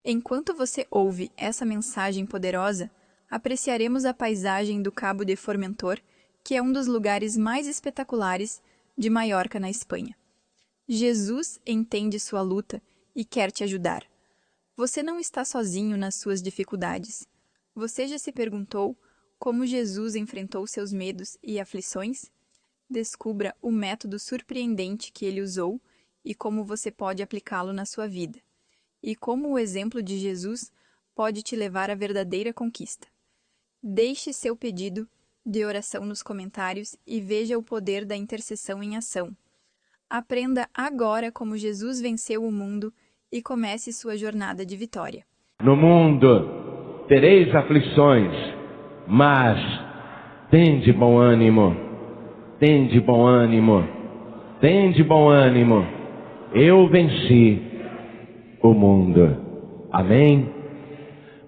Enquanto você ouve essa mensagem poderosa, apreciaremos a paisagem do Cabo de Formentor, que é um dos lugares mais espetaculares de Maiorca, na Espanha. Jesus entende sua luta e quer te ajudar. Você não está sozinho nas suas dificuldades. Você já se perguntou como Jesus enfrentou seus medos e aflições? Descubra o método surpreendente que ele usou e como você pode aplicá-lo na sua vida. E como o exemplo de Jesus pode te levar à verdadeira conquista. Deixe seu pedido de oração nos comentários e veja o poder da intercessão em ação. Aprenda agora como Jesus venceu o mundo e comece sua jornada de vitória. No mundo tereis aflições, mas tende bom ânimo, tende bom ânimo, tende bom ânimo. Eu venci o mundo. Amém?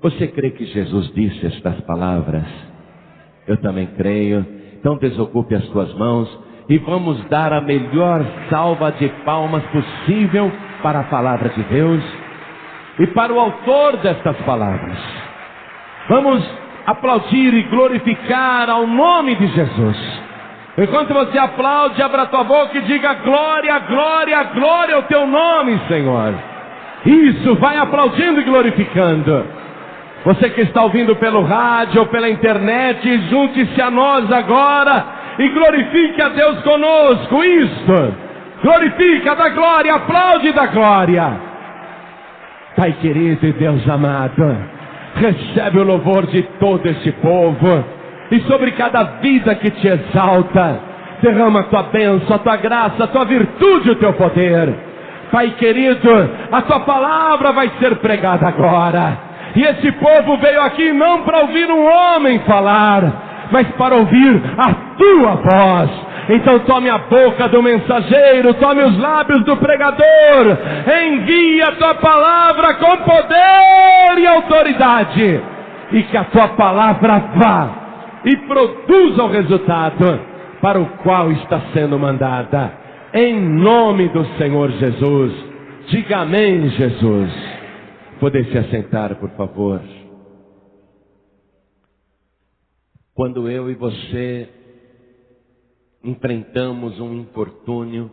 Você crê que Jesus disse estas palavras? Eu também creio. Então desocupe as tuas mãos e vamos dar a melhor salva de palmas possível para a palavra de Deus e para o autor destas palavras. Vamos aplaudir e glorificar ao nome de Jesus. Enquanto você aplaude, abra a tua boca e diga: glória, glória, glória ao teu nome, Senhor. Isso, vai aplaudindo e glorificando. Você que está ouvindo pelo rádio ou pela internet, junte-se a nós agora e glorifique a Deus conosco. Isso, glorifica, dá glória, aplaude da glória. Pai querido e Deus amado, recebe o louvor de todo este povo e sobre cada vida que te exalta, derrama a tua bênção, a tua graça, a tua virtude, o teu poder. Pai querido, a tua palavra vai ser pregada agora. E esse povo veio aqui não para ouvir um homem falar, mas para ouvir a tua voz. Então tome a boca do mensageiro, tome os lábios do pregador, envia a tua palavra com poder e autoridade, e que a tua palavra vá e produza o resultado para o qual está sendo mandada. Em nome do Senhor Jesus, diga amém, Jesus. Poder se assentar, por favor. Quando eu e você enfrentamos um infortúnio,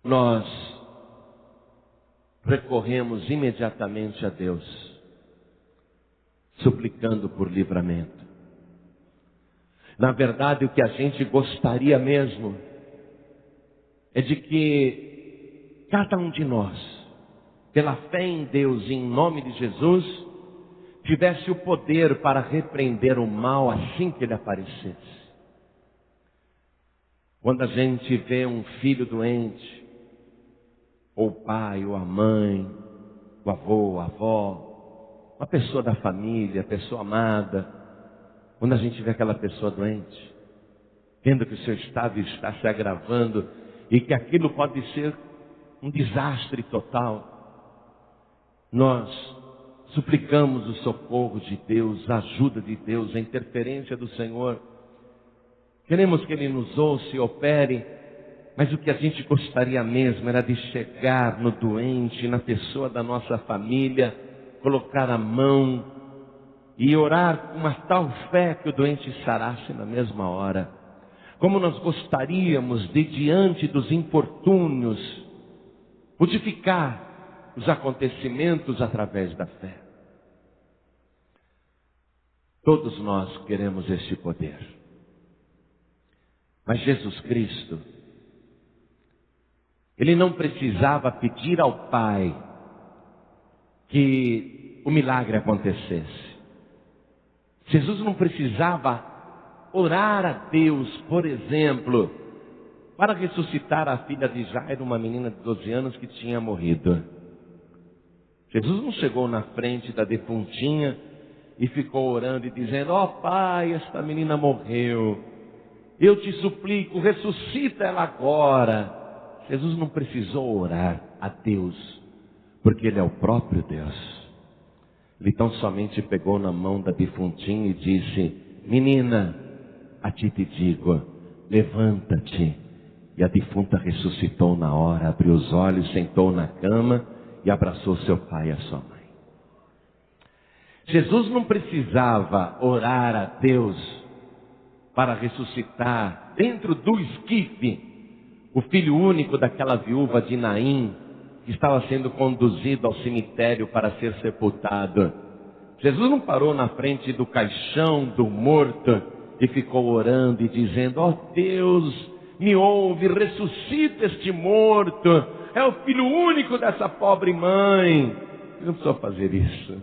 nós recorremos imediatamente a Deus, suplicando por livramento. Na verdade, o que a gente gostaria mesmo é de que cada um de nós, pela fé em Deus e em nome de Jesus, tivesse o poder para repreender o mal assim que ele aparecesse. Quando a gente vê um filho doente, ou o pai, ou a mãe, o avô, a avó, uma pessoa da família, pessoa amada, quando a gente vê aquela pessoa doente, vendo que o seu estado está se agravando e que aquilo pode ser um desastre total, nós suplicamos o socorro de Deus, a ajuda de Deus, a interferência do Senhor. Queremos que Ele nos ouça e opere, mas o que a gente gostaria mesmo era de chegar no doente, na pessoa da nossa família, colocar a mão e orar com uma tal fé que o doente sarasse na mesma hora. Como nós gostaríamos de, diante dos infortúnios, modificar os acontecimentos através da fé. Todos nós queremos esse poder. Mas Jesus Cristo, Ele não precisava pedir ao Pai que o milagre acontecesse. Jesus não precisava orar a Deus, por exemplo, para ressuscitar a filha de Jairo, uma menina de 12 anos que tinha morrido. Jesus não chegou na frente da defuntinha e ficou orando e dizendo: ó Pai, esta menina morreu, eu te suplico, ressuscita ela agora. Jesus não precisou orar a Deus, porque Ele é o próprio Deus. Ele tão somente pegou na mão da defuntinha e disse: menina, a ti te digo, levanta-te. E a defunta ressuscitou na hora, abriu os olhos, sentou na cama e abraçou seu pai e a sua mãe. Jesus não precisava orar a Deus para ressuscitar dentro do esquife o filho único daquela viúva de Naim, que estava sendo conduzido ao cemitério para ser sepultado. Jesus não parou na frente do caixão do morto e ficou orando e dizendo: ó Deus, me ouve, ressuscita este morto, é o filho único dessa pobre mãe. Ele não precisou fazer isso.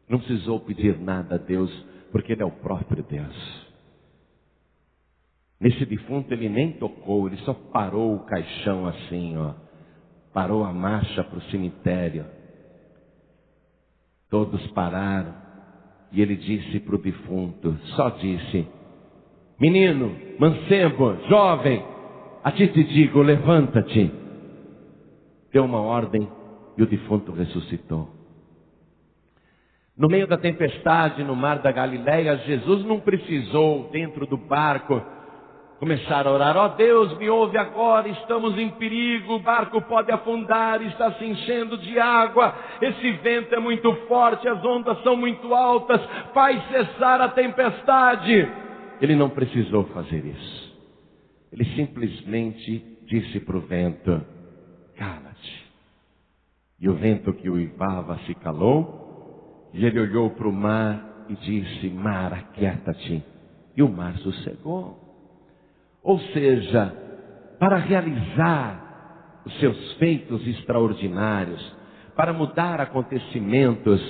Não precisou pedir nada a Deus, porque Ele é o próprio Deus. Nesse defunto Ele nem tocou, Ele só parou o caixão assim, ó. Parou a marcha para o cemitério. Todos pararam. E Ele disse para o defunto, só disse: menino, mancebo, jovem, a ti te digo, levanta-te. Deu uma ordem e o defunto ressuscitou. No meio da tempestade no mar da Galileia, Jesus não precisou, dentro do barco, começar a orar: ó Deus, me ouve agora, estamos em perigo, o barco pode afundar, está se enchendo de água, esse vento é muito forte, as ondas são muito altas, faz cessar a tempestade. Ele não precisou fazer isso. Ele simplesmente disse para o vento: cala-te. E o vento que uivava se calou, e ele olhou para o mar e disse: mar, aquieta-te. E o mar sossegou. Ou seja, para realizar os seus feitos extraordinários, para mudar acontecimentos,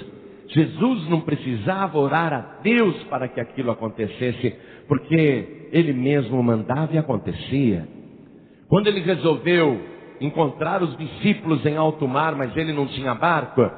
Jesus não precisava orar a Deus para que aquilo acontecesse, porque Ele mesmo mandava e acontecia. Quando Ele resolveu encontrar os discípulos em alto mar, mas Ele não tinha barco,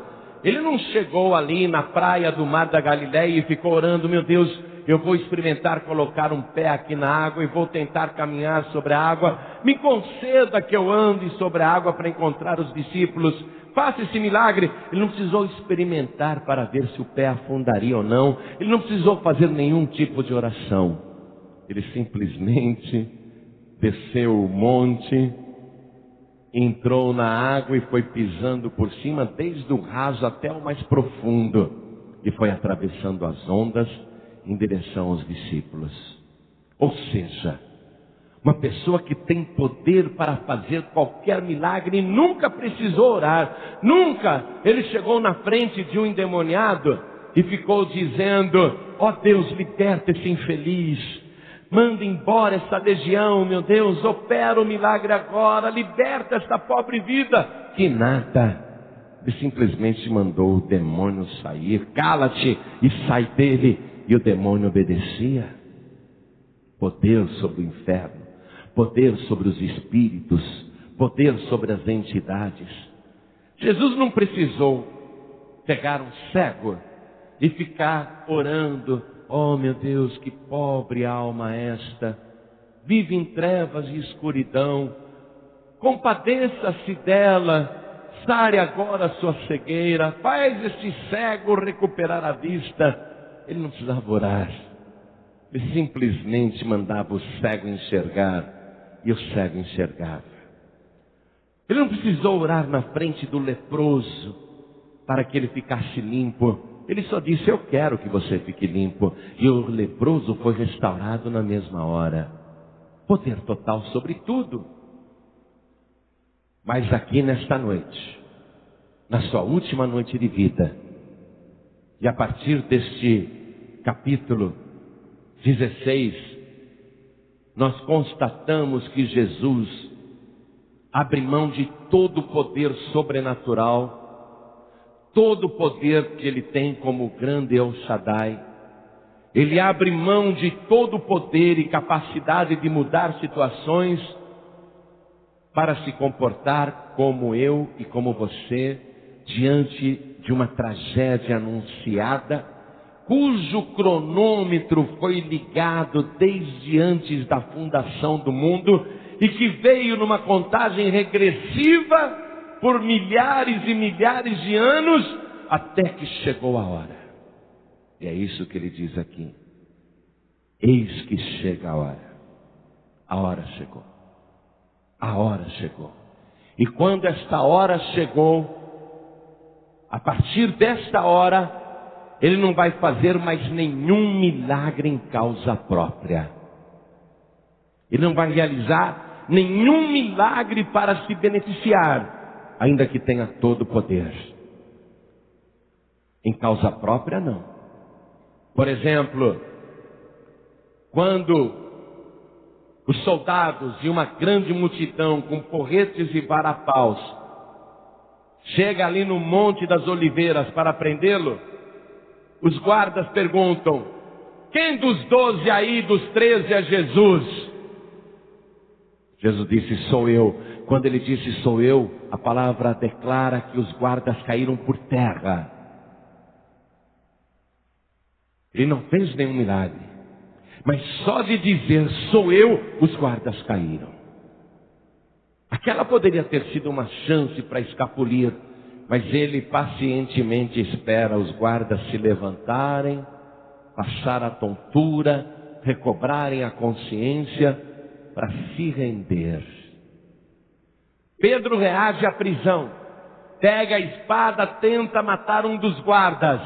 Ele não chegou ali na praia do mar da Galileia e ficou orando: meu Deus, eu vou experimentar colocar um pé aqui na água e vou tentar caminhar sobre a água. Me conceda que eu ande sobre a água para encontrar os discípulos. Faça esse milagre. Ele não precisou experimentar para ver se o pé afundaria ou não. Ele não precisou fazer nenhum tipo de oração. Ele simplesmente desceu o monte, entrou na água e foi pisando por cima, desde o raso até o mais profundo, e foi atravessando as ondas em direção aos discípulos. Ou seja, uma pessoa que tem poder para fazer qualquer milagre nunca precisou orar. Nunca ele chegou na frente de um endemoniado e ficou dizendo: ó Deus, liberta esse infeliz, manda embora essa legião, meu Deus, opera o milagre agora, liberta esta pobre vida. Que nada. Ele simplesmente mandou o demônio sair: cala-te e sai dele. E o demônio obedecia. Poder sobre o inferno, poder sobre os espíritos, poder sobre as entidades. Jesus não precisou pegar um cego e ficar orando: oh meu Deus, que pobre alma esta, vive em trevas e escuridão, compadeça-se dela, sare agora a sua cegueira, faz este cego recuperar a vista. Ele não precisava orar. Ele simplesmente mandava o cego enxergar, e o cego enxergava. Ele não precisou orar na frente do leproso para que ele ficasse limpo. Ele só disse: eu quero que você fique limpo. E o leproso foi restaurado na mesma hora. Poder total sobre tudo. Mas aqui nesta noite, na sua última noite de vida, e a partir deste capítulo 16, nós constatamos que Jesus abre mão de todo o poder sobrenatural, todo o poder que Ele tem como grande El Shaddai. Ele abre mão de todo o poder e capacidade de mudar situações para se comportar como eu e como você, diante de uma tragédia anunciada, cujo cronômetro foi ligado desde antes da fundação do mundo e que veio numa contagem regressiva por milhares e milhares de anos até que chegou a hora. E é isso que ele diz aqui: eis que chega a hora. A hora chegou. A hora chegou. E quando esta hora chegou, a partir desta hora, ele não vai fazer mais nenhum milagre em causa própria. Ele não vai realizar nenhum milagre para se beneficiar, ainda que tenha todo o poder. Em causa própria, não. Por exemplo, quando os soldados e uma grande multidão com porretes e varapaus chega ali no Monte das Oliveiras para prendê-lo, os guardas perguntam: quem dos 12 aí, dos 13 é Jesus? Jesus disse: sou eu. Quando ele disse sou eu, a palavra declara que os guardas caíram por terra. Ele não fez nenhum milagre, mas só de dizer sou eu, os guardas caíram. Aquela poderia ter sido uma chance para escapulir, mas ele pacientemente espera os guardas se levantarem, passar a tontura, recobrarem a consciência para se render. Pedro reage à prisão, pega a espada, tenta matar um dos guardas,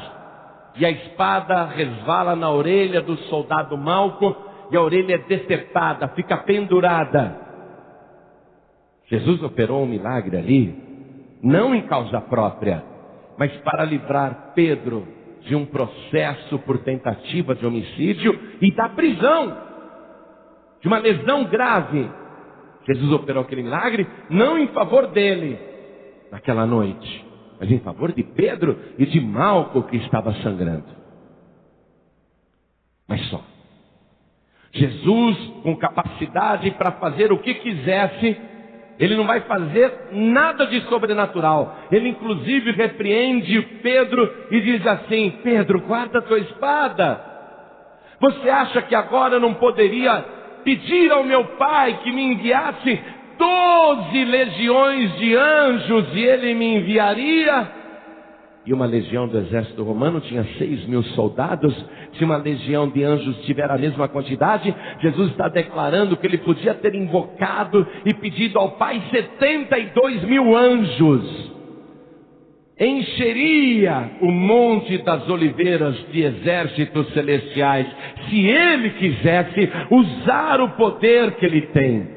e a espada resvala na orelha do soldado Malco, e a orelha é decepada, fica pendurada. Jesus operou um milagre ali, não em causa própria, mas para livrar Pedro de um processo por tentativa de homicídio e da prisão, de uma lesão grave. Jesus operou aquele milagre não em favor dele naquela noite, mas em favor de Pedro e de Malco, que estava sangrando. Mas só Jesus, com capacidade para fazer o que quisesse, ele não vai fazer nada de sobrenatural. Ele inclusive repreende Pedro e diz assim: Pedro, guarda a tua espada. Você acha que agora eu não poderia pedir ao meu pai que me enviasse 12 legiões de anjos e ele me enviaria? E uma legião do exército romano tinha 6.000 soldados. Se uma legião de anjos tiver a mesma quantidade, Jesus está declarando que ele podia ter invocado e pedido ao Pai 72.000 anjos. Encheria o Monte das Oliveiras de exércitos celestiais, se ele quisesse usar o poder que ele tem.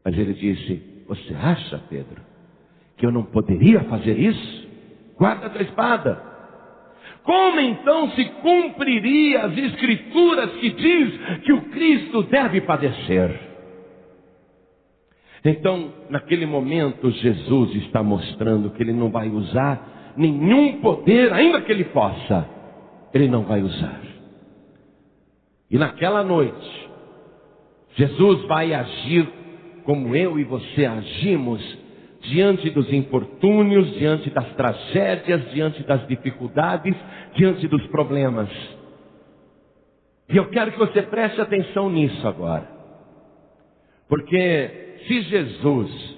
Mas ele disse: você acha, Pedro, que eu não poderia fazer isso? Guarda a tua espada. Como então se cumpriria as escrituras que diz que o Cristo deve padecer? Então, naquele momento, Jesus está mostrando que ele não vai usar nenhum poder, ainda que ele possa, ele não vai usar. E naquela noite, Jesus vai agir como eu e você agimos diante dos infortúnios, diante das tragédias, diante das dificuldades, diante dos problemas. E eu quero que você preste atenção nisso agora. Porque se Jesus,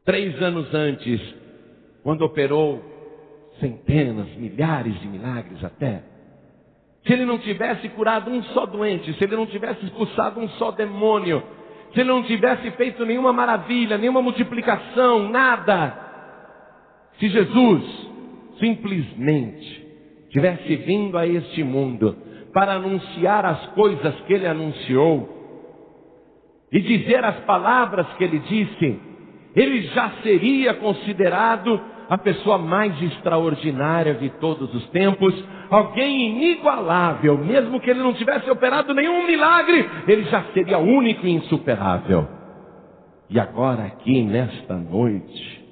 3 anos antes, quando operou centenas, milhares de milagres até, se ele não tivesse curado um só doente, se ele não tivesse expulsado um só demônio, se ele não tivesse feito nenhuma maravilha, nenhuma multiplicação, nada, se Jesus simplesmente tivesse vindo a este mundo para anunciar as coisas que ele anunciou e dizer as palavras que ele disse, ele já seria considerado a pessoa mais extraordinária de todos os tempos, alguém inigualável. Mesmo que ele não tivesse operado nenhum milagre, ele já seria único e insuperável. E agora aqui nesta noite,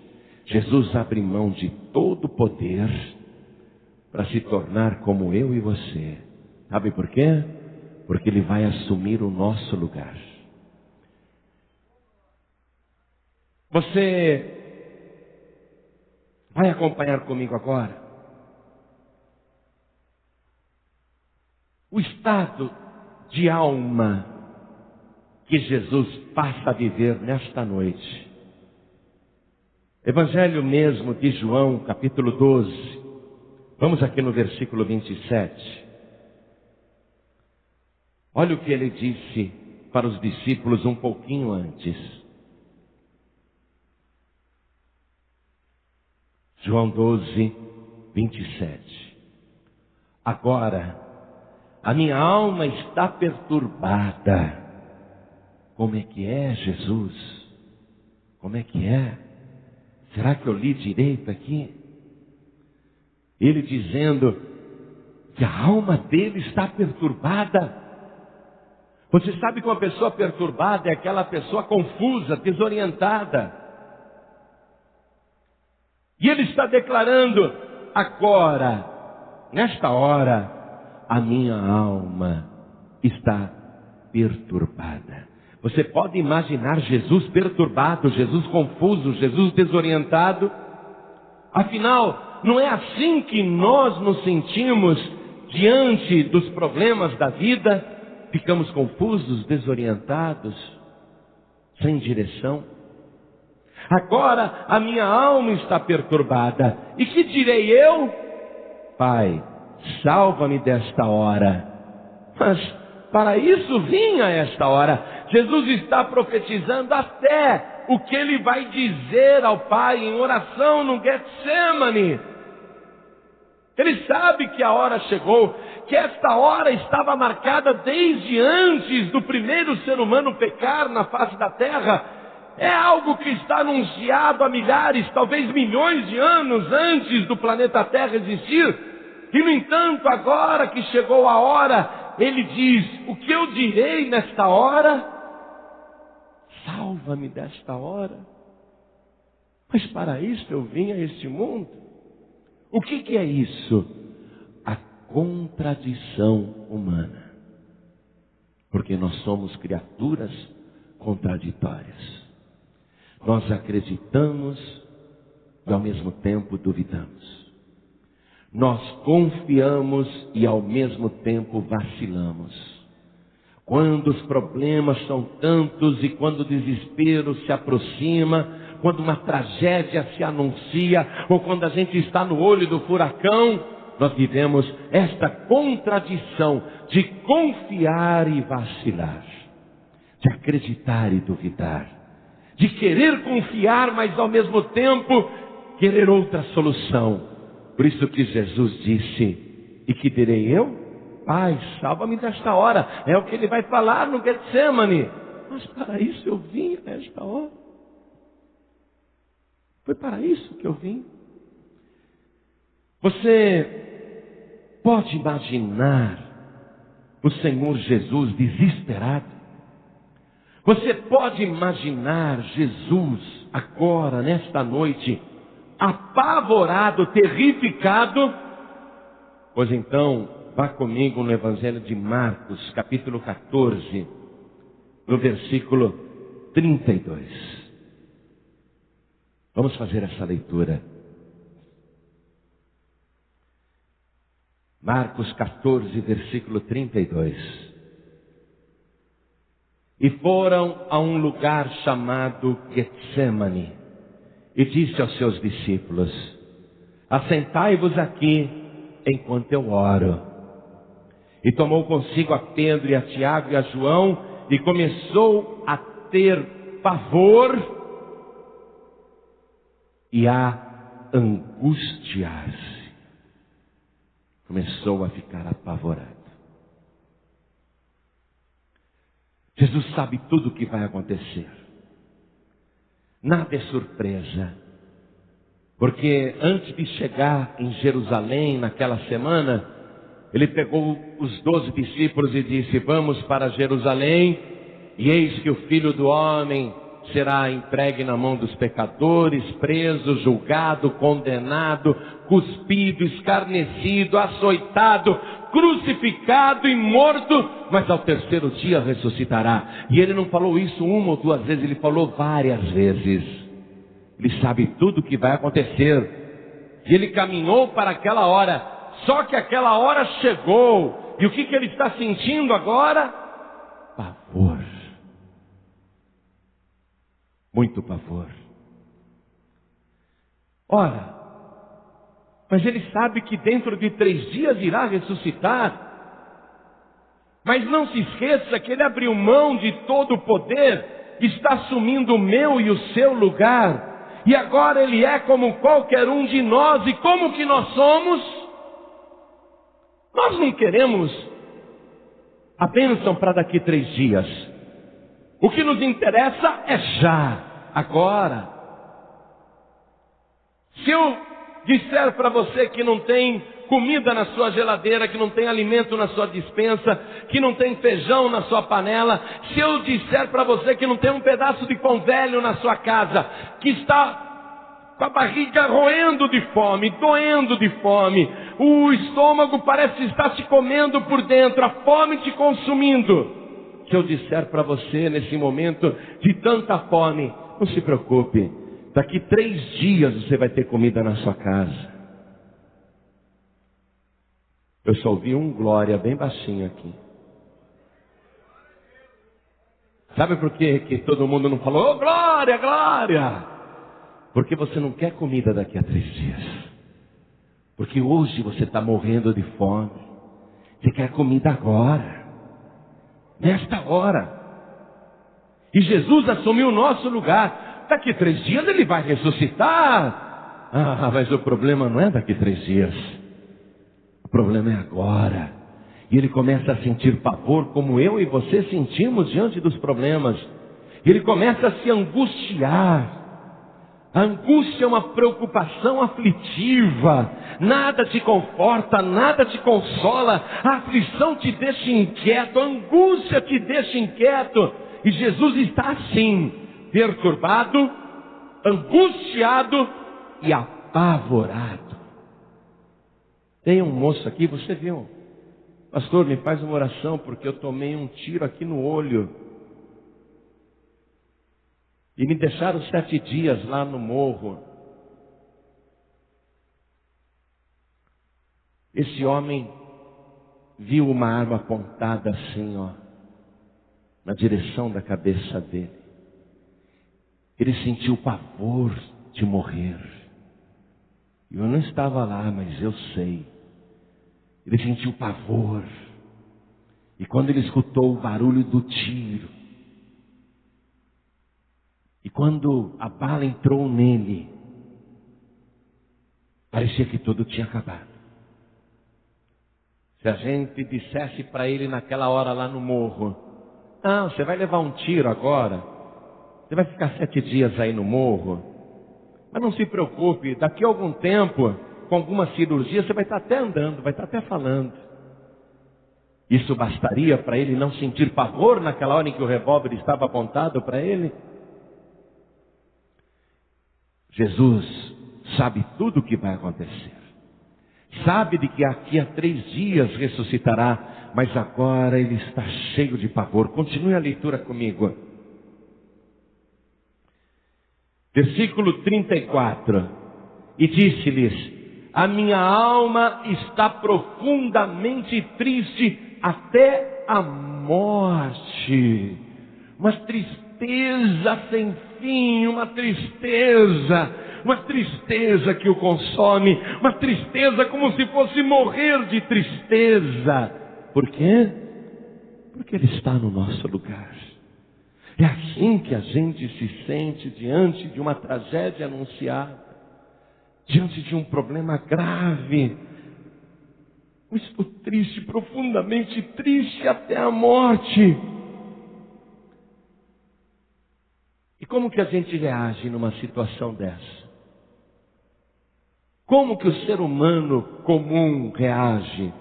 Jesus abre mão de todo o poder para se tornar como eu e você. Sabe por quê? Porque ele vai assumir o nosso lugar. Você vai acompanhar comigo agora o estado de alma que Jesus passa a viver nesta noite. Evangelho mesmo de João, capítulo 12. Vamos aqui no versículo 27. Olha o que ele disse para os discípulos um pouquinho antes. João 12, 27. Agora, a minha alma está perturbada. Como é que é, Jesus? Como é que é? Será que eu li direito aqui? Ele dizendo que a alma dele está perturbada. Você sabe que uma pessoa perturbada é aquela pessoa confusa, desorientada. E ele está declarando: agora, nesta hora, a minha alma está perturbada. Você pode imaginar Jesus perturbado, Jesus confuso, Jesus desorientado? Afinal, não é assim que nós nos sentimos diante dos problemas da vida? Ficamos confusos, desorientados, sem direção. Agora a minha alma está perturbada. E que direi eu? Pai, salva-me desta hora. Mas para isso vinha esta hora. Jesus está profetizando até o que ele vai dizer ao Pai em oração no Getsemane. Ele sabe que a hora chegou, que esta hora estava marcada desde antes do primeiro ser humano pecar na face da terra. É algo que está anunciado há milhares, talvez milhões de anos antes do planeta Terra existir. E no entanto, agora que chegou a hora, ele diz: o que eu direi nesta hora? Salva-me desta hora. Mas para isso eu vim a este mundo. O que é isso? A contradição humana. Porque nós somos criaturas contraditórias. Nós acreditamos e ao mesmo tempo duvidamos. Nós confiamos e ao mesmo tempo vacilamos. Quando os problemas são tantos e quando o desespero se aproxima, quando uma tragédia se anuncia, ou quando a gente está no olho do furacão, nós vivemos esta contradição de confiar e vacilar, de acreditar e duvidar, de querer confiar, mas ao mesmo tempo querer outra solução. Por isso que Jesus disse: e que direi eu? Pai, salva-me desta hora. É o que ele vai falar no Getsemane. Mas para isso eu vim nesta hora. Foi para isso que eu vim. Você pode imaginar o Senhor Jesus desesperado? Você pode imaginar Jesus agora, nesta noite, apavorado, terrificado? Pois então, vá comigo no Evangelho de Marcos, capítulo 14, no versículo 32. Vamos fazer essa leitura. Marcos 14, versículo 32. E foram a um lugar chamado Getsemane, e disse aos seus discípulos: assentai-vos aqui enquanto eu oro. E tomou consigo a Pedro e a Tiago e a João, e começou a ter pavor e a angustiar-se. Começou a ficar apavorado. Jesus sabe tudo o que vai acontecer. Nada é surpresa. Porque antes de chegar em Jerusalém naquela semana, ele pegou os 12 discípulos e disse: vamos para Jerusalém, e eis que o Filho do Homem será entregue na mão dos pecadores, preso, julgado, condenado, cuspido, escarnecido, açoitado, crucificado e morto, mas ao terceiro dia ressuscitará. E ele não falou isso uma ou duas vezes, ele falou várias vezes. Ele sabe tudo o que vai acontecer. E ele caminhou para aquela hora. Só que aquela hora chegou. E o que ele está sentindo agora? Pavor. Muito pavor. Ora, mas ele sabe que dentro de 3 dias irá ressuscitar. Mas não se esqueça que ele abriu mão de todo o poder, está assumindo o meu e o seu lugar. E agora Ele é como qualquer um de nós. E como que nós somos? Nós não queremos a bênção para daqui 3 dias. O que nos interessa é já, agora. Se eu disser para você que não tem comida na sua geladeira, que não tem alimento na sua despensa, que não tem feijão na sua panela, se eu disser para você que não tem um pedaço de pão velho na sua casa, que está com a barriga roendo de fome, doendo de fome, o estômago parece estar te comendo por dentro, a fome te consumindo. Se eu disser para você nesse momento de tanta fome, não se preocupe, daqui 3 dias você vai ter comida na sua casa. Eu só ouvi um glória bem baixinho aqui. Sabe por quê que todo mundo não falou, oh, glória, glória? Porque você não quer comida daqui a 3 dias. Porque hoje você está morrendo de fome. Você quer comida agora. Nesta hora. E Jesus assumiu o nosso lugar. Daqui 3 dias Ele vai ressuscitar. Ah, mas o problema não é daqui 3 dias. O problema é agora. E Ele começa a sentir pavor como eu e você sentimos diante dos problemas. E Ele começa a se angustiar. A angústia é uma preocupação aflitiva. Nada te conforta, nada te consola. A aflição te deixa inquieto, a angústia te deixa inquieto. E Jesus está assim, perturbado, angustiado e apavorado. Tem um moço aqui, você viu? Pastor, me faz uma oração porque eu tomei um tiro aqui no olho. E me deixaram 7 dias lá no morro. Esse homem viu uma arma apontada assim, ó, na direção da cabeça dele. Ele sentiu pavor de morrer. Eu não estava lá, mas eu sei. Ele sentiu pavor. E quando ele escutou o barulho do tiro, e quando a bala entrou nele, parecia que tudo tinha acabado. Se a gente dissesse para ele naquela hora lá no morro, não, você vai levar um tiro agora, você vai ficar 7 dias aí no morro, mas não se preocupe, daqui a algum tempo, com alguma cirurgia, você vai estar até andando, vai estar até falando. Isso bastaria para ele não sentir pavor naquela hora em que o revólver estava apontado para ele? Jesus sabe tudo o que vai acontecer. Sabe de que aqui a 3 dias ressuscitará, mas agora ele está cheio de pavor. Continue a leitura comigo. Versículo 34. E disse-lhes, a minha alma está profundamente triste até a morte. Uma tristeza sem fim, uma tristeza que o consome, uma tristeza como se fosse morrer de tristeza. Por quê? Porque Ele está no nosso lugar. É assim que a gente se sente diante de uma tragédia anunciada, diante de um problema grave. Eu estou triste, profundamente triste até a morte. E como que a gente reage numa situação dessa? Como que o ser humano comum reage?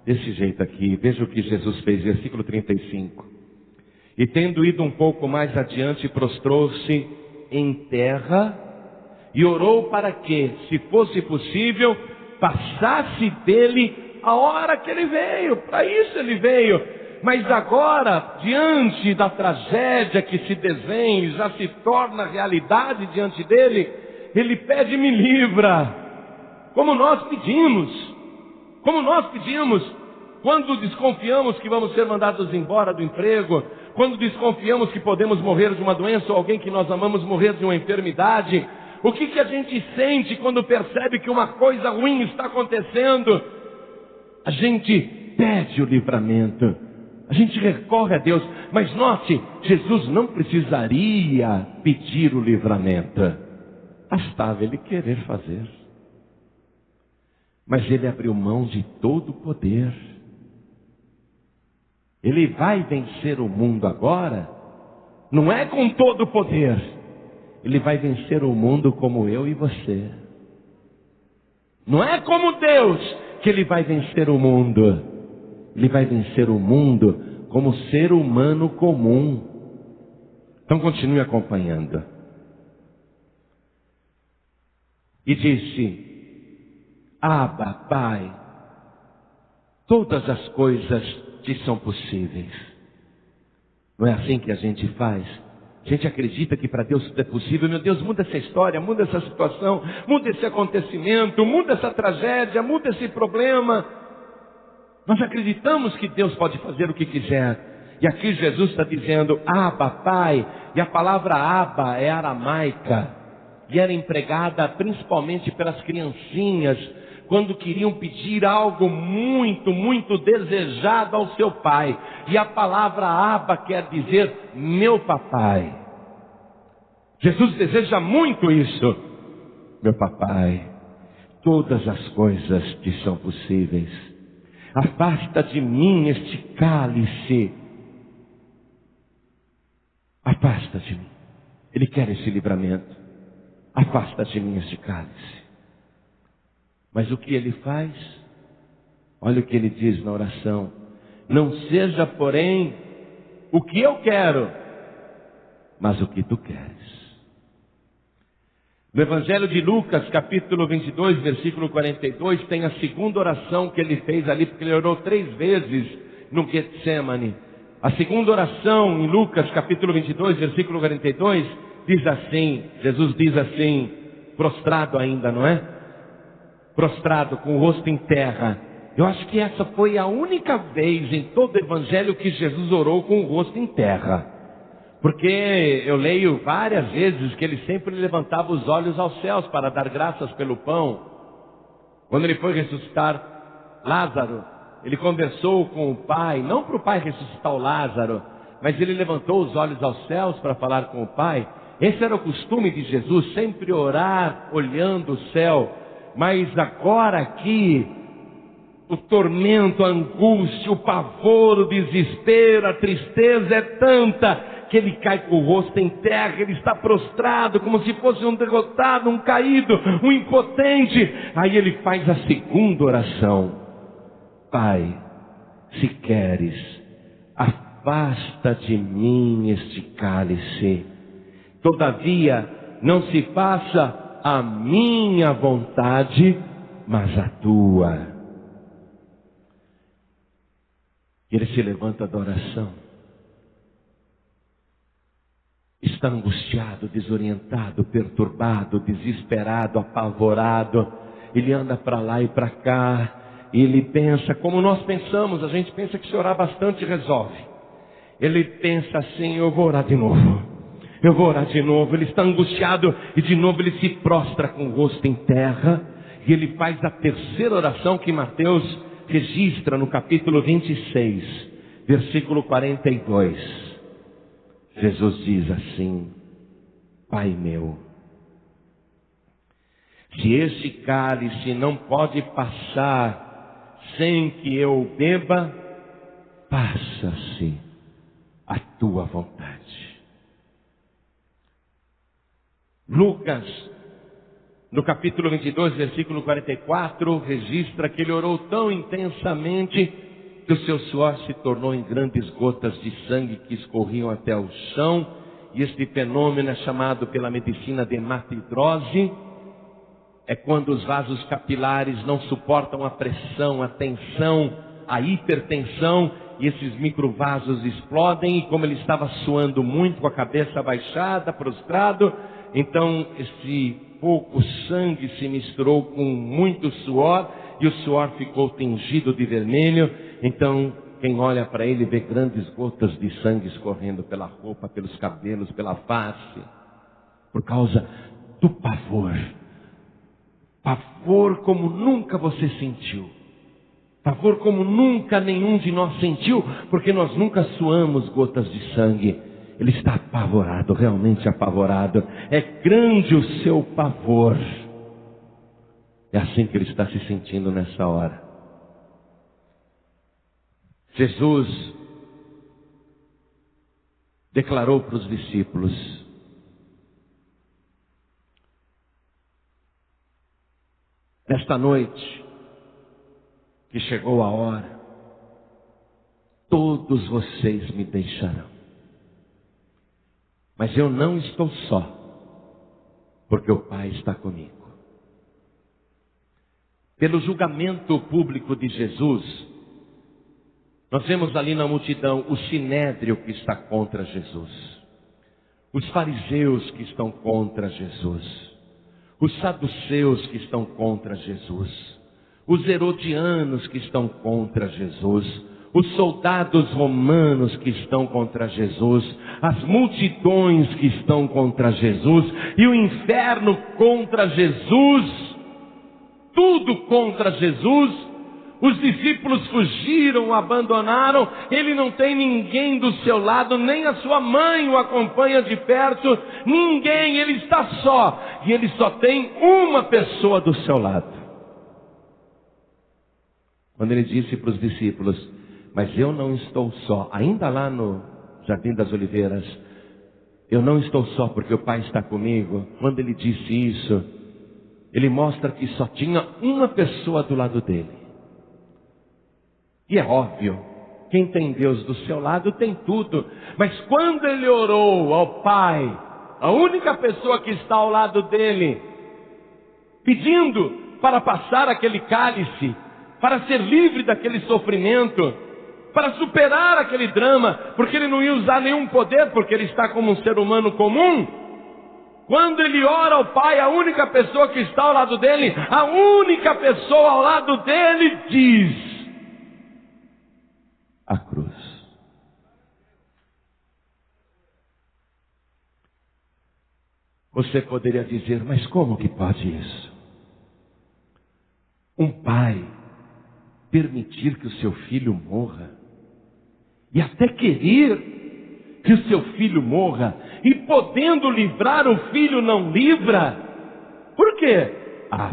Desse jeito aqui, veja o que Jesus fez, versículo 35. E tendo ido um pouco mais adiante, prostrou-se em terra e orou para que, se fosse possível, passasse dele a hora que ele veio. Para isso ele veio. Mas agora, diante da tragédia que se desenha e já se torna realidade diante dele, ele pede, me livra. Como nós pedimos. Quando desconfiamos que vamos ser mandados embora do emprego, quando desconfiamos que podemos morrer de uma doença ou alguém que nós amamos morrer de uma enfermidade, o que a gente sente quando percebe que uma coisa ruim está acontecendo? A gente pede o livramento. A gente recorre a Deus, mas note, Jesus não precisaria pedir o livramento. bastava ele querer fazer. Mas ele abriu mão de todo o poder. Ele vai vencer o mundo agora, não é com todo o poder. Ele vai vencer o mundo como eu e você. Não é como Deus que ele vai vencer o mundo. Ele vai vencer o mundo como ser humano comum. Então continue acompanhando. E disse: Abba, Pai, todas as coisas te são possíveis. Não é assim que a gente faz? A gente acredita que para Deus tudo é possível. Meu Deus, muda essa história, muda essa situação, muda esse acontecimento, muda essa tragédia, muda esse problema. Nós acreditamos que Deus pode fazer o que quiser. E aqui Jesus está dizendo, Abba, Pai. E a palavra Abba é aramaica. E era empregada principalmente pelas criancinhas, quando queriam pedir algo muito, muito desejado ao seu pai. E a palavra Abba quer dizer meu papai. Jesus deseja muito isso. Meu papai, todas as coisas te são possíveis. Afasta de mim este cálice. Afasta de mim. Ele quer esse livramento. Afasta de mim este cálice. Mas o que ele faz? Olha o que ele diz na oração. Não seja, porém, o que eu quero, mas o que tu queres. No Evangelho de Lucas, capítulo 22, versículo 42, tem a segunda oração que ele fez ali, porque ele orou 3 vezes no Getsemane. A segunda oração em Lucas, capítulo 22, versículo 42, diz assim, Jesus diz assim, prostrado ainda, não é? Prostrado, com o rosto em terra. Eu acho que essa foi a única vez em todo o Evangelho que Jesus orou com o rosto em terra. Porque eu leio várias vezes que ele sempre levantava os olhos aos céus para dar graças pelo pão. Quando ele foi ressuscitar Lázaro, ele conversou com o Pai, não para o Pai ressuscitar o Lázaro, mas ele levantou os olhos aos céus para falar com o Pai. Esse era o costume de Jesus, sempre orar olhando o céu. Mas agora aqui, o tormento, a angústia, o pavor, o desespero, a tristeza é tanta que ele cai com o rosto em terra, ele está prostrado como se fosse um derrotado, um caído, um impotente. Aí ele faz a segunda oração. Pai, se queres, afasta de mim este cálice. Todavia, não se faça a minha vontade, mas a tua. Ele se levanta da oração. Está angustiado, desorientado, perturbado, desesperado, apavorado. Ele anda para lá e para cá. E ele pensa, como nós pensamos, a gente pensa que se orar bastante resolve. Ele pensa assim, eu vou orar de novo. Eu vou orar de novo. Ele está angustiado e de novo ele se prostra com o rosto em terra. E ele faz a terceira oração que Mateus registra no capítulo 26, versículo 42. Jesus diz assim, Pai meu, se este cálice não pode passar sem que eu beba, faça-se a tua vontade. Lucas, no capítulo 22, versículo 44, registra que ele orou tão intensamente que o seu suor se tornou em grandes gotas de sangue que escorriam até o chão. E este fenômeno é chamado pela medicina de hematidrose. É quando os vasos capilares não suportam a pressão, a tensão, a hipertensão, e esses microvasos explodem. E como ele estava suando muito, com a cabeça abaixada, prostrado, então esse pouco sangue se misturou com muito suor, e o suor ficou tingido de vermelho. Então quem olha para ele vê grandes gotas de sangue escorrendo pela roupa, pelos cabelos, pela face, por causa do pavor. Pavor como nunca você sentiu. Pavor como nunca nenhum de nós sentiu, porque nós nunca suamos gotas de sangue. Ele está apavorado, realmente apavorado. É grande o seu pavor. É assim que ele está se sentindo nessa hora. Jesus declarou para os discípulos: esta noite que chegou a hora, todos vocês me deixarão. Mas eu não estou só, porque o Pai está comigo. Pelo julgamento público de Jesus, nós vemos ali na multidão o sinédrio que está contra Jesus, os fariseus que estão contra Jesus, os saduceus que estão contra Jesus, os herodianos que estão contra Jesus, os soldados romanos que estão contra Jesus, as multidões que estão contra Jesus, e o inferno contra Jesus, tudo contra Jesus. Os discípulos fugiram, o abandonaram, ele não tem ninguém do seu lado, nem a sua mãe o acompanha de perto, ninguém, ele está só, e ele só tem uma pessoa do seu lado. Quando ele disse para os discípulos: mas eu não estou só, ainda lá no Jardim das Oliveiras, eu não estou só porque o Pai está comigo. Quando ele disse isso, ele mostra que só tinha uma pessoa do lado dele. E é óbvio, quem tem Deus do seu lado tem tudo. Mas quando ele orou ao Pai, a única pessoa que está ao lado dele, pedindo para passar aquele cálice, para ser livre daquele sofrimento, para superar aquele drama, porque ele não ia usar nenhum poder, porque ele está como um ser humano comum. Quando ele ora ao Pai, a única pessoa que está ao lado dele, a única pessoa ao lado dele diz: a cruz. Você poderia dizer: mas como que pode isso? Um pai permitir que o seu filho morra, e até querer que o seu filho morra, e podendo livrar o filho não livra. Por quê?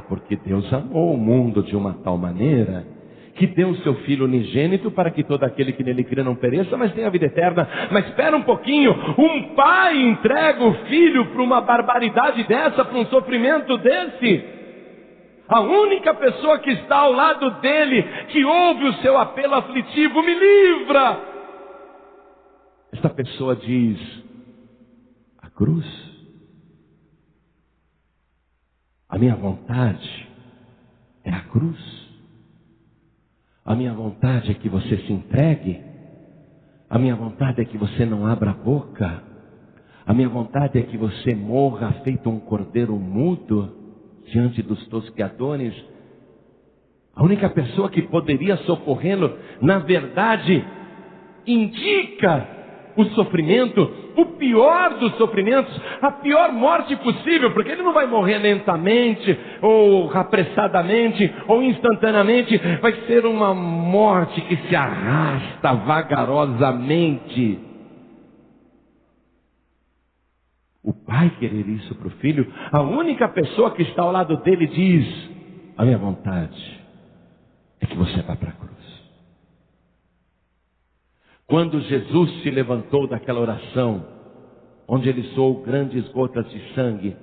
Porque Deus amou o mundo de uma tal maneira que deu o seu Filho unigênito para que todo aquele que nele crê não pereça, mas tenha a vida eterna. Mas espera um pouquinho, um pai entrega o filho para uma barbaridade dessa, para um sofrimento desse? A única pessoa que está ao lado dele, que ouve o seu apelo aflitivo: me livra. Esta pessoa diz: a cruz. A minha vontade é a cruz. A minha vontade é que você se entregue. A minha vontade é que você não abra a boca. A minha vontade é que você morra feito um cordeiro mudo diante dos tosqueadores. A única pessoa que poderia socorrê-lo, na verdade, indica o sofrimento, o pior dos sofrimentos, a pior morte possível, porque ele não vai morrer lentamente, ou apressadamente, ou instantaneamente. Vai ser uma morte que se arrasta vagarosamente. O pai querer isso para o filho, a única pessoa que está ao lado dele diz: a minha vontade é que você vá para a cruz. Quando Jesus se levantou daquela oração, onde ele soou grandes gotas de sangue,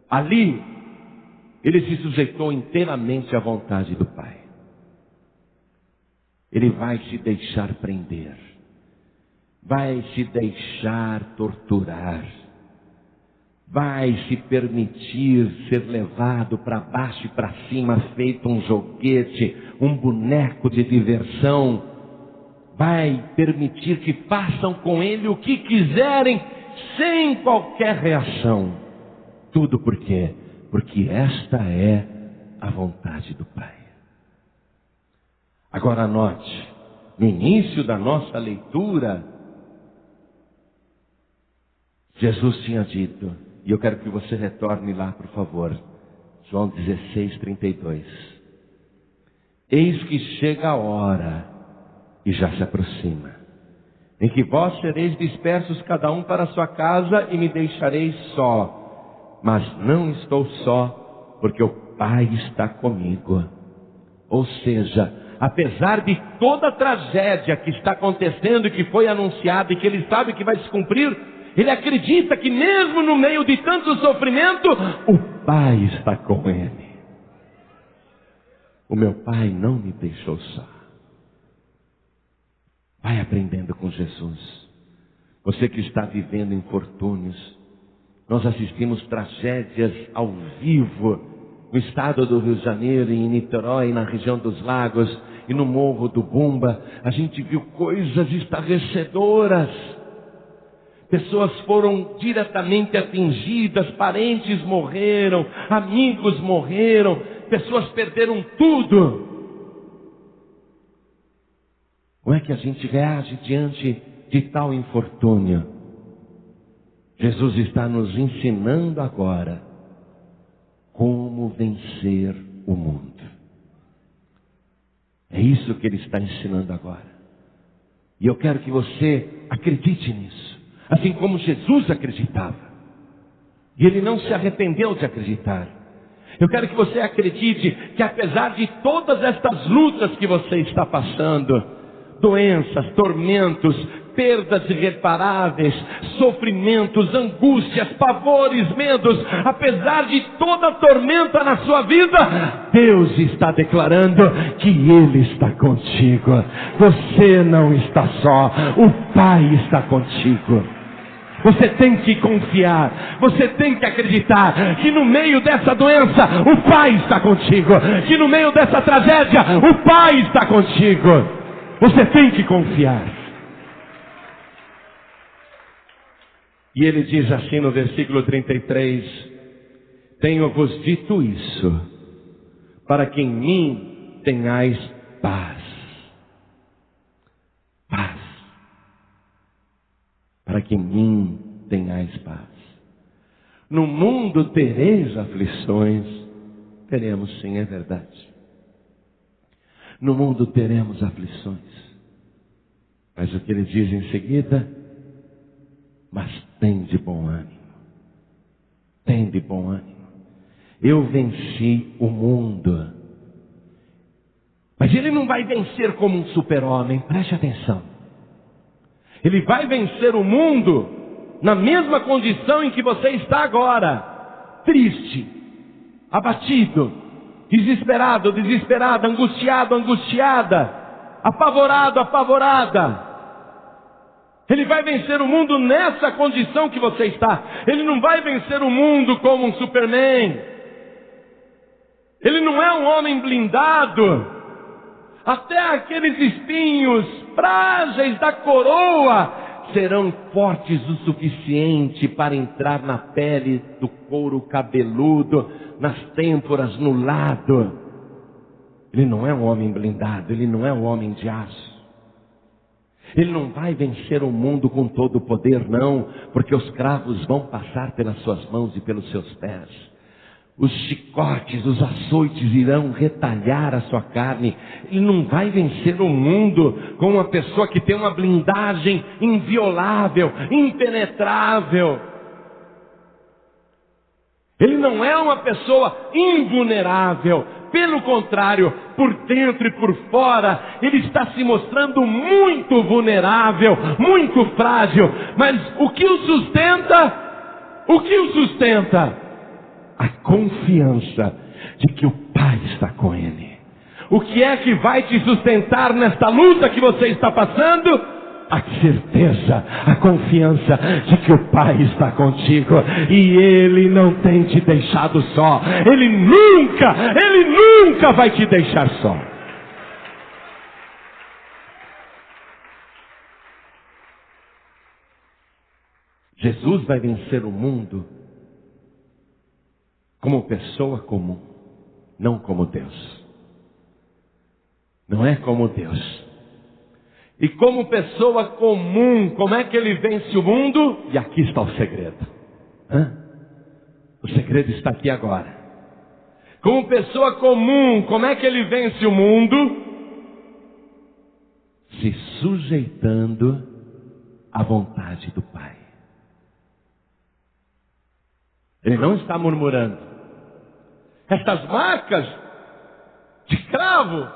ali ele se sujeitou inteiramente à vontade do Pai. Ele vai se deixar prender, vai se deixar torturar, vai se permitir ser levado para baixo e para cima, feito um joguete, um boneco de diversão. Vai permitir que façam com ele o que quiserem, sem qualquer reação. Tudo por quê? Porque esta é a vontade do Pai. Agora anote, no início da nossa leitura, Jesus tinha dito, e eu quero que você retorne lá, por favor, João 16:32. Eis que chega a hora, e já se aproxima, em que vós sereis dispersos cada um para a sua casa e me deixareis só. Mas não estou só, porque o Pai está comigo. Ou seja, apesar de toda a tragédia que está acontecendo e que foi anunciada e que ele sabe que vai se cumprir, ele acredita que mesmo no meio de tanto sofrimento, o Pai está com ele. O meu Pai não me deixou só. Vai aprendendo com Jesus. Você que está vivendo infortúnios. Nós assistimos tragédias ao vivo no estado do Rio de Janeiro, em Niterói, na região dos Lagos e no Morro do Bumba. A gente viu coisas estarrecedoras. Pessoas foram diretamente atingidas, parentes morreram, amigos morreram, pessoas perderam tudo. Como é que a gente reage diante de tal infortúnio? Jesus está nos ensinando agora como vencer o mundo. É isso que ele está ensinando agora. E eu quero que você acredite nisso, assim como Jesus acreditava. E ele não se arrependeu de acreditar. Eu quero que você acredite que apesar de todas estas lutas que você está passando, doenças, tormentos, perdas irreparáveis, sofrimentos, angústias, pavores, medos, apesar de toda a tormenta na sua vida, Deus está declarando que Ele está contigo. Você não está só, o Pai está contigo. Você tem que confiar, você tem que acreditar que no meio dessa doença o Pai está contigo, que no meio dessa tragédia o Pai está contigo. Você tem que confiar. E ele diz assim no versículo 33: tenho-vos dito isso, para que em mim tenhais paz. Paz. Para que em mim tenhais paz. No mundo tereis aflições. Teremos sim, é verdade. No mundo teremos aflições. Mas o que ele diz em seguida? Mas tem de bom ânimo. Tem de bom ânimo. Eu venci o mundo. Mas ele não vai vencer como um super-homem. Preste atenção. Ele vai vencer o mundo na mesma condição em que você está agora. Triste, abatido, desesperado, desesperada, angustiado, angustiada, apavorado, apavorada. Ele vai vencer o mundo nessa condição que você está. Ele não vai vencer o mundo como um Superman. Ele não é um homem blindado. Até aqueles espinhos frágeis da coroa serão fortes o suficiente para entrar na pele do couro cabeludo, nas têmporas, no lado. Ele não é um homem blindado, ele não é um homem de aço. Ele não vai vencer o mundo com todo o poder, não, porque os cravos vão passar pelas suas mãos e pelos seus pés. Os chicotes, os açoites irão retalhar a sua carne. Ele não vai vencer o mundo com uma pessoa que tem uma blindagem inviolável, impenetrável. Ele não é uma pessoa invulnerável. Pelo contrário, por dentro e por fora, ele está se mostrando muito vulnerável, muito frágil. Mas o que o sustenta? O que o sustenta? A confiança de que o Pai está com ele. O que é que vai te sustentar nesta luta que você está passando? A certeza, a confiança de que o Pai está contigo e Ele não tem te deixado só. Ele nunca vai te deixar só. Jesus vai vencer o mundo como pessoa comum, não como Deus. Não é como Deus. E como pessoa comum, como é que ele vence o mundo? E aqui está o segredo. O segredo está aqui agora. Como pessoa comum, como é que ele vence o mundo? Se sujeitando a vontade do Pai. Ele não está murmurando. Estas marcas de cravo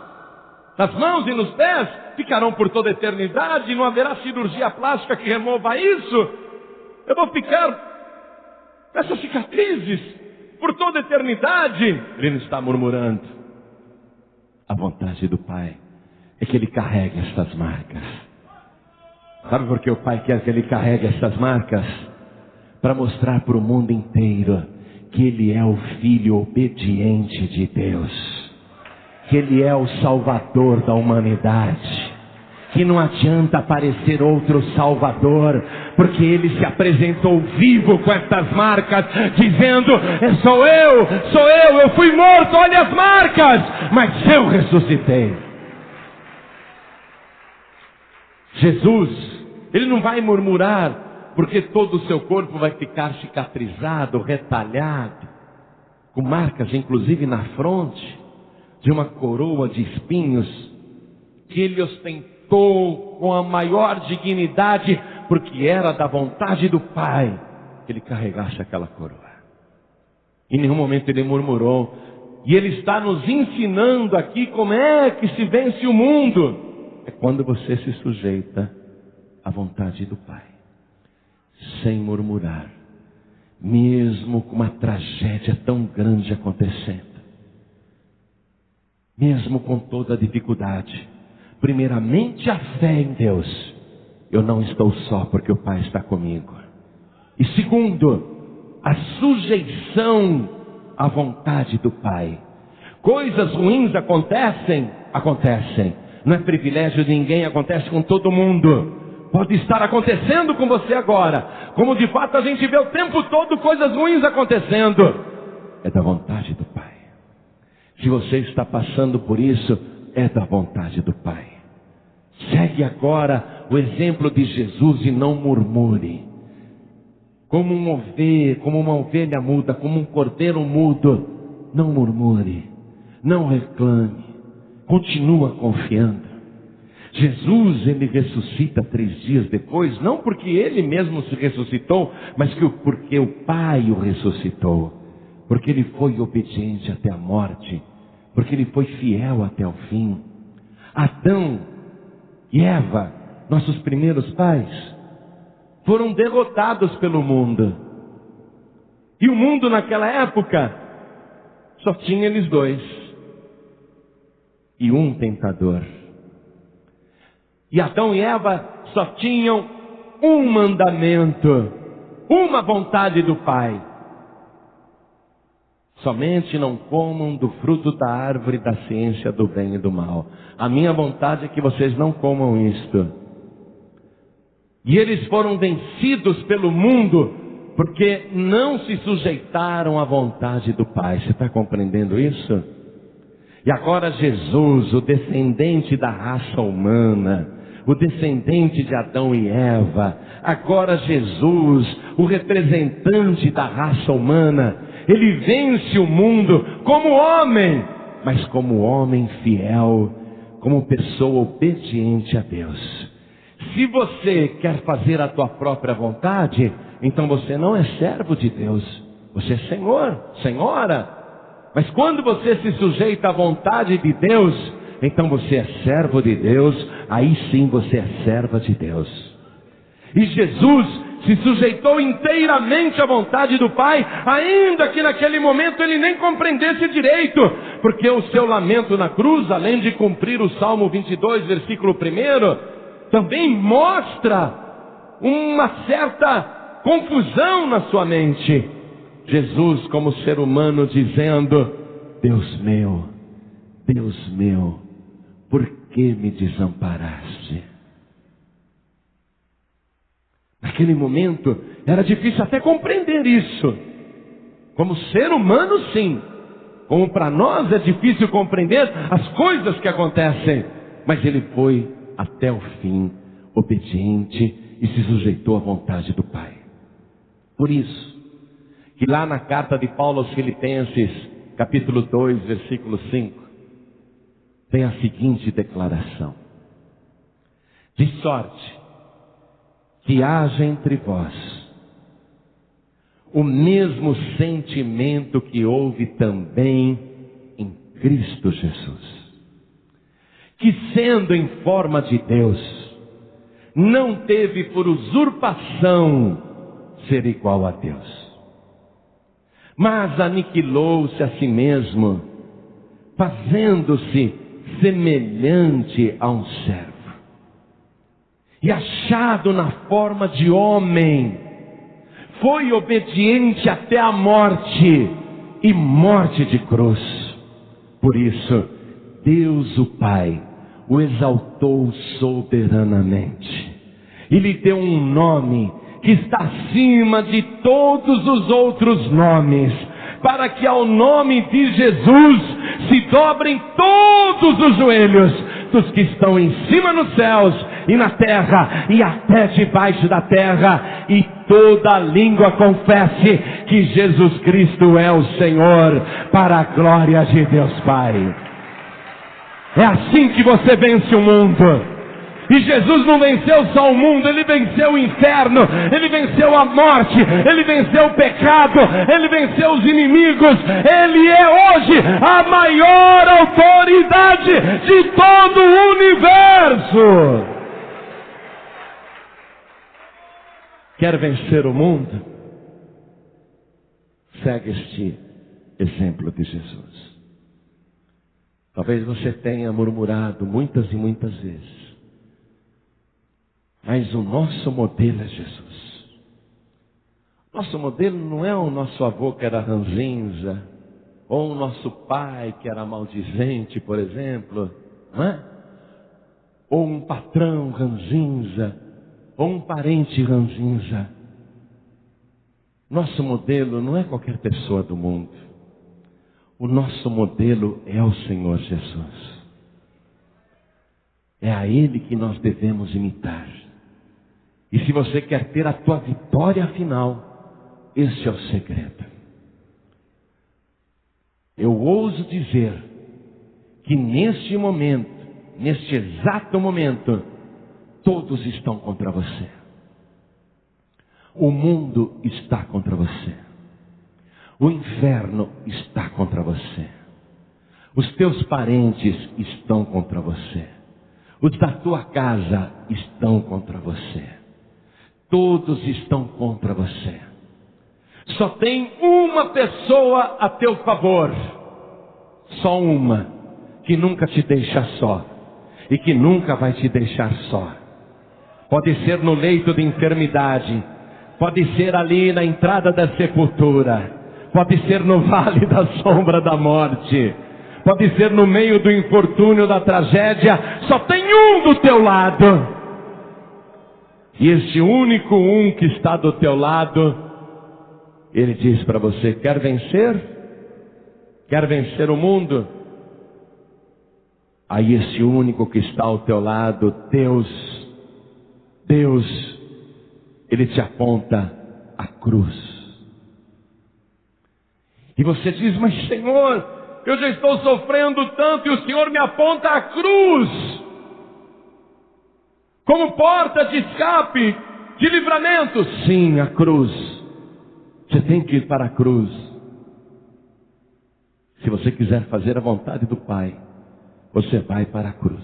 nas mãos e nos pés ficarão por toda a eternidade, não haverá cirurgia plástica que remova isso. Eu vou ficar com essas cicatrizes por toda a eternidade. Ele não está murmurando. A vontade do Pai é que Ele carregue estas marcas. Sabe por que o Pai quer que Ele carregue estas marcas? Para mostrar para o mundo inteiro que Ele é o Filho obediente de Deus, que Ele é o Salvador da humanidade, que não adianta aparecer outro Salvador, porque Ele se apresentou vivo com estas marcas, dizendo: sou eu fui morto, olha as marcas, mas eu ressuscitei. Jesus, Ele não vai murmurar, porque todo o seu corpo vai ficar cicatrizado, retalhado, com marcas inclusive na fronte, de uma coroa de espinhos, que Ele ostentou com a maior dignidade, porque era da vontade do Pai que Ele carregasse aquela coroa. Em nenhum momento Ele murmurou. E Ele está nos ensinando aqui como é que se vence o mundo. É quando você se sujeita à vontade do Pai, sem murmurar, mesmo com uma tragédia tão grande acontecendo, mesmo com toda a dificuldade. Primeiramente, a fé em Deus. Eu não estou só porque o Pai está comigo. E segundo, a sujeição à vontade do Pai. Coisas ruins acontecem. Não é privilégio de ninguém, acontece com todo mundo. Pode estar acontecendo com você agora, como de fato a gente vê o tempo todo coisas ruins acontecendo. É da vontade do Pai. Se você está passando por isso, é da vontade do Pai. Segue agora o exemplo de Jesus e não murmure. Como uma ovelha muda, como um cordeiro mudo, não murmure, não reclame, continua confiando. Jesus, Ele ressuscita 3 dias depois, não porque Ele mesmo se ressuscitou, mas porque o Pai o ressuscitou, porque Ele foi obediente até a morte, porque Ele foi fiel até o fim. Adão e Eva, nossos primeiros pais, foram derrotados pelo mundo. E o mundo naquela época só tinha eles dois e um tentador. E Adão e Eva só tinham um mandamento, uma vontade do Pai: somente não comam do fruto da árvore da ciência do bem e do mal. A minha vontade é que vocês não comam isto. E eles foram vencidos pelo mundo, porque não se sujeitaram à vontade do Pai. Você está compreendendo isso? E agora Jesus, o descendente da raça humana, o descendente de Adão e Eva, agora Jesus, o representante da raça humana, Ele vence o mundo como homem, mas como homem fiel, como pessoa obediente a Deus. Se você quer fazer a tua própria vontade, então você não é servo de Deus, você é senhor, senhora. Mas quando você se sujeita à vontade de Deus, então você é servo de Deus, aí sim você é serva de Deus. E Jesus se sujeitou inteiramente à vontade do Pai, ainda que naquele momento ele nem compreendesse direito, porque o seu lamento na cruz, além de cumprir o Salmo 22, versículo 1, também mostra uma certa confusão na sua mente. Jesus, como ser humano, dizendo: Deus meu, por que me desamparaste? Naquele momento era difícil até compreender isso. Como ser humano, sim. Como para nós é difícil compreender as coisas que acontecem. Mas ele foi até o fim obediente e se sujeitou à vontade do Pai. Por isso que lá na carta de Paulo aos Filipenses, capítulo 2, versículo 5, tem a seguinte declaração: de sorte que haja entre vós o mesmo sentimento que houve também em Cristo Jesus, que sendo em forma de Deus, não teve por usurpação ser igual a Deus, mas aniquilou-se a si mesmo, fazendo-se semelhante a um servo, e achado na forma de homem, foi obediente até a morte, e morte de cruz. Por isso, Deus o Pai o exaltou soberanamente, e lhe deu um nome que está acima de todos os outros nomes, para que ao nome de Jesus se dobrem todos os joelhos dos que estão em cima nos céus e na terra e até debaixo da terra, e toda língua confesse que Jesus Cristo é o Senhor, para a glória de Deus Pai. É assim que você vence o mundo. E Jesus não venceu só o mundo, Ele venceu o inferno, Ele venceu a morte, Ele venceu o pecado, Ele venceu os inimigos. Ele é hoje a maior autoridade de todo o universo. Quer vencer o mundo? Segue este exemplo de Jesus. Talvez você tenha murmurado muitas e muitas vezes, mas o nosso modelo é Jesus. Nosso modelo não é o nosso avô que era ranzinza, ou o nosso pai que era maldizente, por exemplo, não é? Ou um patrão ranzinza, ou um parente ranzinza. Nosso modelo não é qualquer pessoa do mundo. O nosso modelo é o Senhor Jesus. É a Ele que nós devemos imitar. E se você quer ter a tua vitória final, esse é o segredo. Eu ouso dizer que neste momento, neste exato momento, todos estão contra você. O mundo está contra você. O inferno está contra você. Os teus parentes estão contra você. Os da tua casa estão contra você. Todos estão contra você. Só tem uma pessoa a teu favor. Só uma, que nunca te deixa só. E que nunca vai te deixar só. Pode ser no leito de enfermidade. Pode ser ali na entrada da sepultura. Pode ser no vale da sombra da morte. Pode ser no meio do infortúnio, da tragédia. Só tem um do teu lado. E esse único um que está do teu lado, ele diz para você: quer vencer? Quer vencer o mundo? Aí esse único que está ao teu lado, Deus, Ele te aponta a cruz. E você diz: mas Senhor, eu já estou sofrendo tanto e o Senhor me aponta a cruz como porta de escape, de livramento. Sim, a cruz. Você tem que ir para a cruz. Se você quiser fazer a vontade do Pai, você vai para a cruz.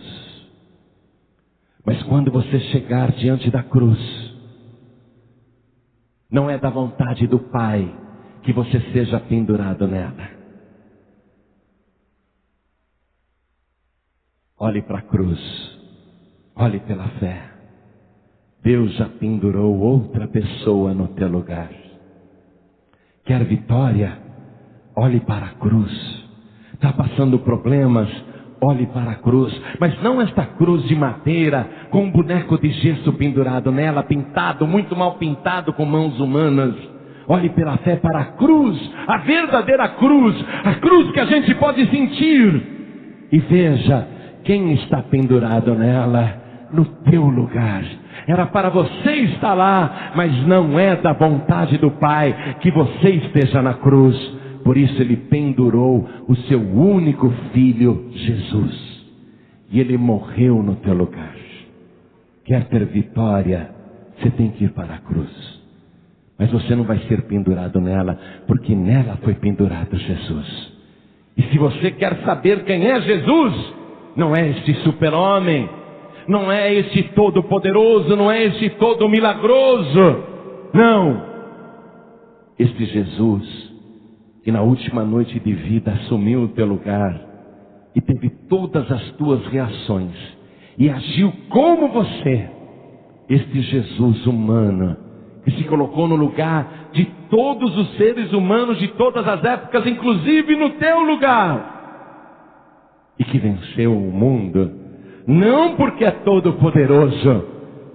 Mas quando você chegar diante da cruz, não é da vontade do Pai que você seja pendurado nela. Olhe para a cruz. Olhe pela fé. Deus já pendurou outra pessoa no teu lugar. Quer vitória? Olhe para a cruz. Está passando problemas? Olhe para a cruz. Mas não esta cruz de madeira, com um boneco de gesso pendurado nela, pintado, muito mal pintado com mãos humanas. Olhe pela fé para a cruz, a verdadeira cruz, a cruz que a gente pode sentir. E veja quem está pendurado nela, no teu lugar. Era para você estar lá, mas não é da vontade do Pai que você esteja na cruz. Por isso Ele pendurou o seu único filho, Jesus. E Ele morreu no teu lugar. Quer ter vitória? você tem que ir para a cruz. Mas você não vai ser pendurado nela, porque nela foi pendurado Jesus. E se você quer saber quem é Jesus, não é este super-homem, não é este todo-poderoso, não é este todo-milagroso. Não. Este Jesus, que na última noite de vida assumiu o teu lugar e teve todas as tuas reações e agiu como você. Este Jesus humano, que se colocou no lugar de todos os seres humanos de todas as épocas, inclusive no teu lugar. E que venceu o mundo, não porque é todo poderoso,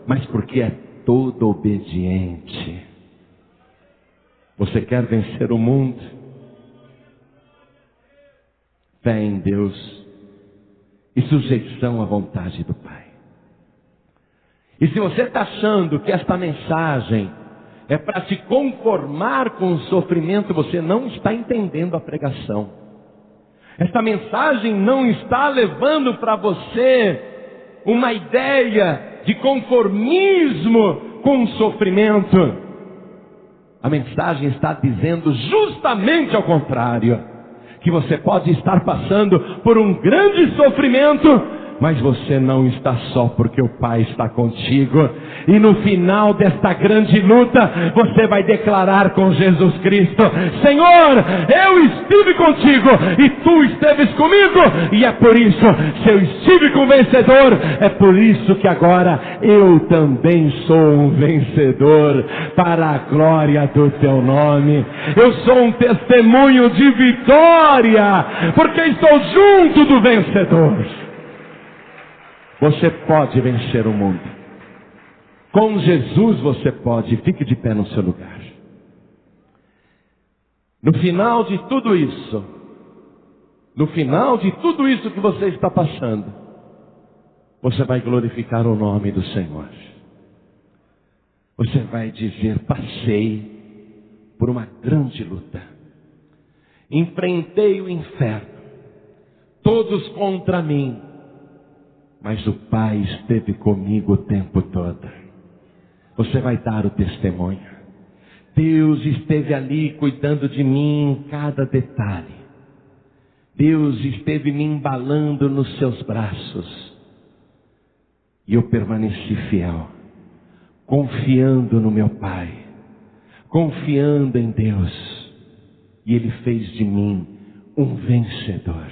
mas porque é todo obediente. Você quer vencer o mundo? Fé em Deus e sujeição à vontade do Pai. E se você está achando que esta mensagem é para te conformar com o sofrimento, você não está entendendo a pregação. Esta mensagem não está levando para você uma ideia de conformismo com o sofrimento. A mensagem está dizendo justamente ao contrário, que você pode estar passando por um grande sofrimento, mas você não está só, porque o Pai está contigo. E no final desta grande luta, você vai declarar com Jesus Cristo: Senhor, eu estive contigo e tu esteves comigo. E é por isso, se eu estive com o vencedor, é por isso que agora eu também sou um vencedor, para a glória do teu nome. Eu sou um testemunho de vitória, porque estou junto do vencedor. Você pode vencer o mundo. Com Jesus você pode. Fique de pé no seu lugar. No final de tudo isso, que você está passando, você vai glorificar o nome do Senhor. Você vai dizer: passei por uma grande luta, enfrentei o inferno, todos contra mim, mas o Pai esteve comigo o tempo todo. Você vai dar o testemunho. Deus esteve ali cuidando de mim em cada detalhe. Deus esteve me embalando nos seus braços. E eu permaneci fiel, confiando no meu Pai, confiando em Deus. E Ele fez de mim um vencedor.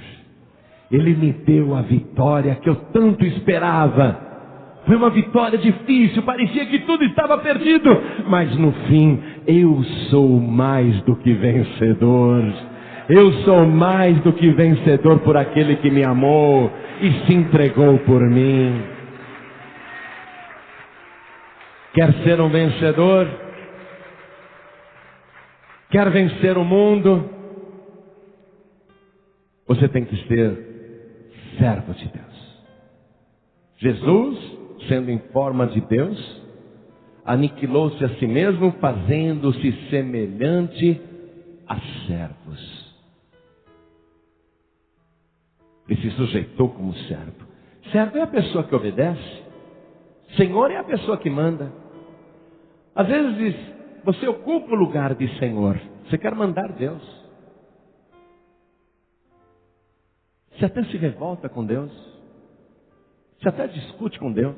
Ele me deu a vitória que eu tanto esperava. Foi uma vitória difícil, parecia que tudo estava perdido, mas no fim, eu sou mais do que vencedor. Eu sou mais do que vencedor por aquele que me amou e se entregou por mim. Quer ser um vencedor? Quer vencer o mundo? Você tem que ser servo de Deus. Jesus, sendo em forma de Deus, aniquilou-se a si mesmo, fazendo-se semelhante a servos. Ele se sujeitou como servo. Servo é a pessoa que obedece. Senhor é a pessoa que manda. Às vezes você ocupa o lugar de Senhor. Você quer mandar Deus. Você até se revolta com Deus. Você até discute com Deus.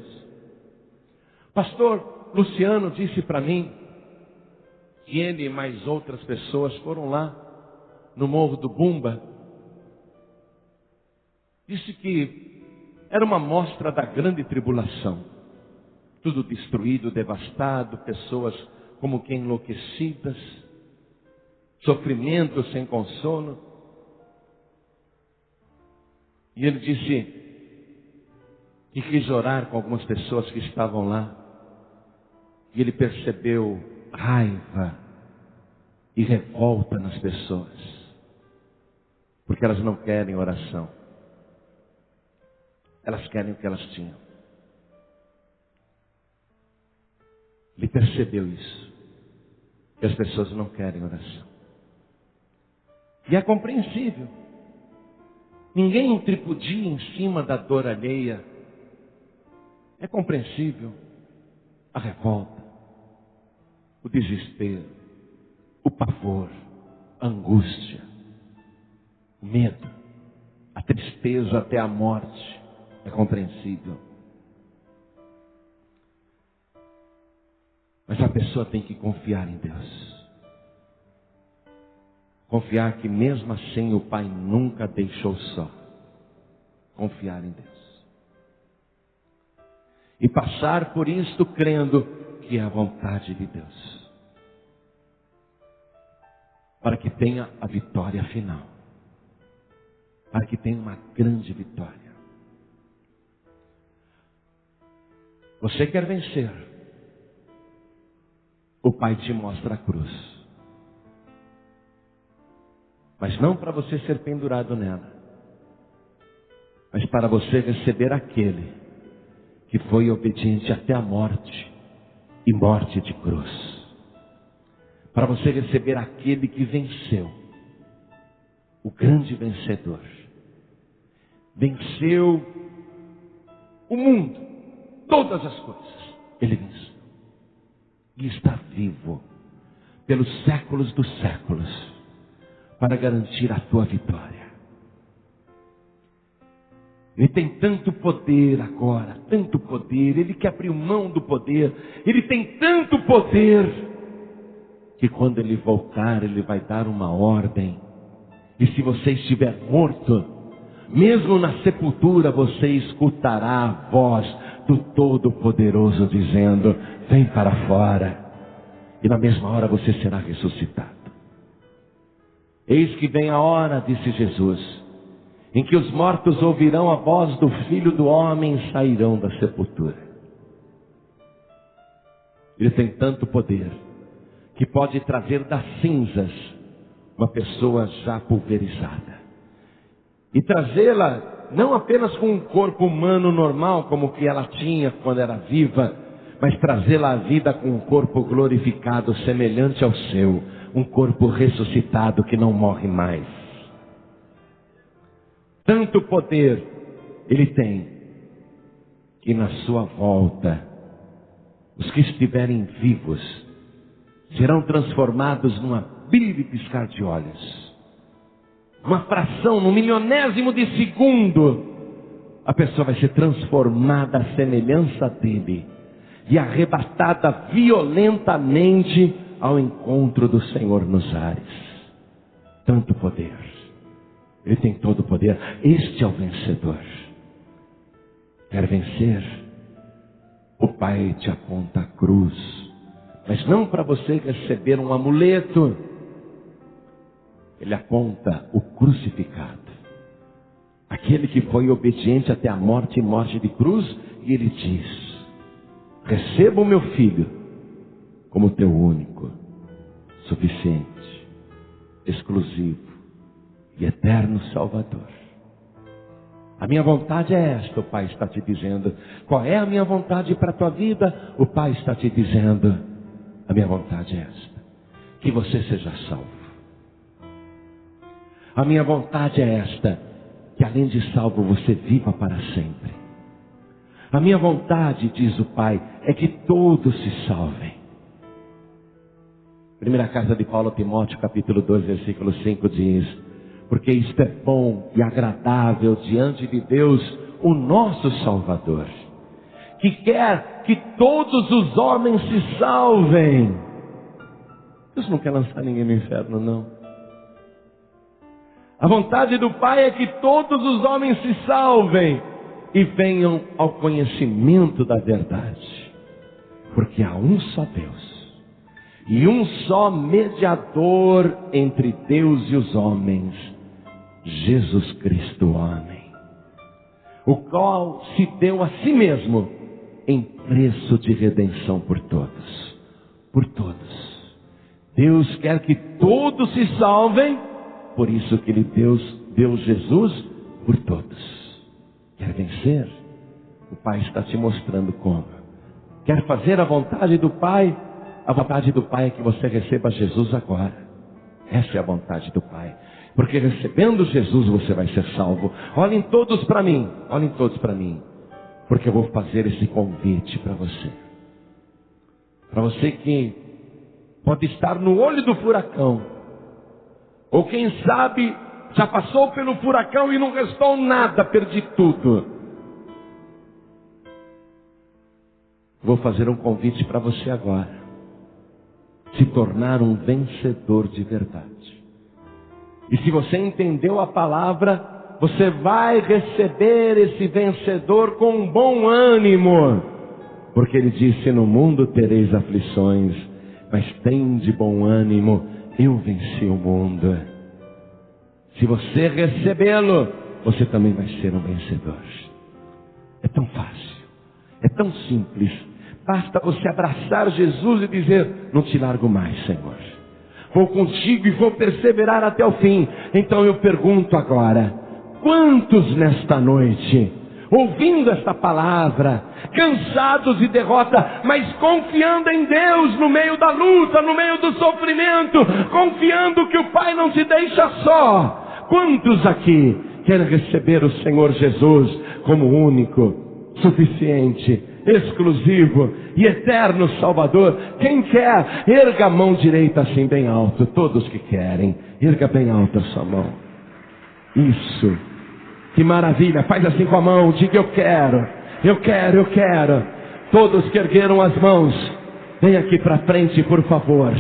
Pastor Luciano disse para mim que ele e mais outras pessoas foram lá no Morro do Bumba. Disse que era uma mostra da grande tribulação. Tudo destruído, devastado, pessoas como que enlouquecidas, sofrimento sem consolo. E ele disse que quis orar com algumas pessoas que estavam lá. E ele percebeu raiva e revolta nas pessoas, porque elas não querem oração. Elas querem o que elas tinham. Ele percebeu isso, que as pessoas não querem oração. E é compreensível. Ninguém tripudia em cima da dor alheia. É compreensível a revolta. o desespero, o pavor, a angústia, o medo, a tristeza até a morte. É compreensível. Mas a pessoa tem que confiar em Deus. Confiar que mesmo assim o Pai nunca deixou só. Confiar em Deus. E passar por isto crendo que é a vontade de Deus. Para que tenha a vitória final. Para que tenha uma grande vitória. Você quer vencer? O Pai te mostra a cruz. Mas não para você ser pendurado nela. Mas para você receber aquele que foi obediente até a morte. E morte de cruz. Para você receber aquele que venceu. O grande vencedor. Venceu o mundo. Todas as coisas. Ele venceu. E está vivo. Pelos séculos dos séculos. Para garantir a tua vitória. Ele tem tanto poder agora. Tanto poder. Ele que abriu mão do poder. Ele tem tanto poder. Que quando ele voltar, ele vai dar uma ordem. E se você estiver morto, mesmo na sepultura, você escutará a voz do Todo-Poderoso dizendo: vem para fora. E na mesma hora você será ressuscitado. Eis que vem a hora, disse Jesus, em que os mortos ouvirão a voz do Filho do Homem e sairão da sepultura. Ele tem tanto poder que pode trazer das cinzas uma pessoa já pulverizada. E trazê-la não apenas com um corpo humano normal, como que ela tinha quando era viva, mas trazê-la à vida com um corpo glorificado, semelhante ao seu, um corpo ressuscitado que não morre mais. Tanto poder ele tem, que na sua volta, os que estiverem vivos, serão transformados num abrir e piscar de olhos. Uma fração, no milionésimo de segundo, a pessoa vai ser transformada à semelhança dele e arrebatada violentamente ao encontro do Senhor nos ares. Tanto poder. Ele tem todo o poder. Este é o vencedor. Quer vencer? O Pai te aponta a cruz. Mas não para você receber um amuleto. Ele aponta o crucificado. Aquele que foi obediente até a morte e morte de cruz. E ele diz: receba o meu filho como teu único, suficiente, exclusivo e eterno Salvador. A minha vontade é esta, o Pai está te dizendo. Qual é a minha vontade para a tua vida? O Pai está te dizendo: a minha vontade é esta, que você seja salvo. A minha vontade é esta, que além de salvo você viva para sempre. A minha vontade, diz o Pai, é que todos se salvem. Primeira carta de Paulo a Timóteo, capítulo 2, versículo 5 diz: porque isto é bom e agradável diante de Deus, o nosso Salvador, que quer que todos os homens se salvem. Deus não quer lançar ninguém no inferno, não. A vontade do Pai é que todos os homens se salvem e venham ao conhecimento da verdade. Porque há um só Deus e um só mediador entre Deus e os homens, Jesus Cristo, homem, o qual se deu a si mesmo em preço de redenção por todos. Por todos. Deus quer que todos se salvem, por isso que Ele deu Jesus por todos. Quer vencer? O Pai está te mostrando como. Quer fazer a vontade do Pai? A vontade do Pai é que você receba Jesus agora. Essa é a vontade do Pai. Porque recebendo Jesus você vai ser salvo. Olhem todos para mim. Olhem todos para mim. Porque eu vou fazer esse convite para você. Para você que pode estar no olho do furacão. Ou quem sabe, já passou pelo furacão e não restou nada, perdi tudo. Vou fazer um convite para você agora. Se tornar um vencedor de verdade. E se você entendeu a palavra, você vai receber esse vencedor com um bom ânimo. Porque ele disse, no mundo tereis aflições, mas tende bom ânimo, eu venci o mundo. Se você recebê-lo, você também vai ser um vencedor. É tão fácil, é tão simples. Basta você abraçar Jesus e dizer, não te largo mais, Senhor. Vou contigo e vou perseverar até o fim. Então eu pergunto agora, quantos nesta noite, ouvindo esta palavra, cansados de derrota, mas confiando em Deus no meio da luta, no meio do sofrimento, confiando que o Pai não te deixa só. Quantos aqui querem receber o Senhor Jesus como único, suficiente, exclusivo e eterno Salvador? Quem quer, erga a mão direita assim bem alto. Todos que querem, erga bem alto a sua mão. Isso, que maravilha. Faz assim com a mão, diga eu quero, eu quero, eu quero. Todos que ergueram as mãos, vem aqui para frente, por favor.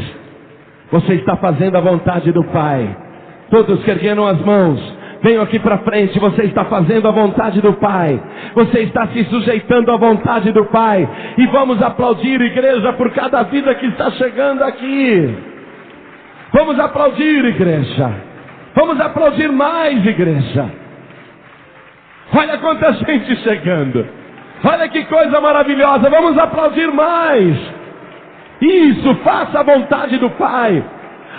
Você está fazendo a vontade do Pai. Todos que ergueram as mãos, venham aqui para frente. Você está fazendo a vontade do Pai. Você está se sujeitando à vontade do Pai. E vamos aplaudir, igreja, por cada vida que está chegando aqui. Vamos aplaudir, igreja. Vamos aplaudir mais, igreja. Olha quanta gente chegando. Olha que coisa maravilhosa. Vamos aplaudir mais. Isso, faça a vontade do Pai.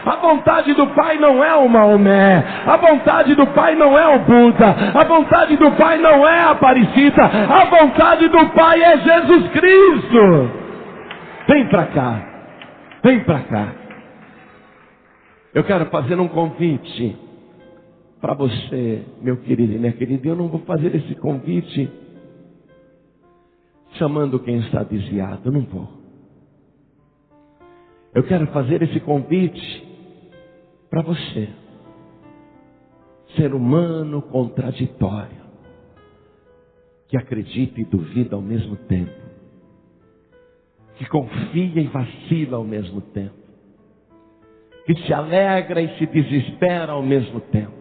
A vontade do Pai não é o Maomé. A vontade do Pai não é o Buda. A vontade do Pai não é a Aparecida. A vontade do Pai é Jesus Cristo. Vem para cá. Vem para cá. Eu quero fazer um convite para você, meu querido e minha querida. Eu não vou fazer esse convite chamando quem está desviado. Eu não vou. Eu quero fazer esse convite para você, ser humano contraditório, que acredita e duvida ao mesmo tempo, que confia e vacila ao mesmo tempo, que se alegra e se desespera ao mesmo tempo.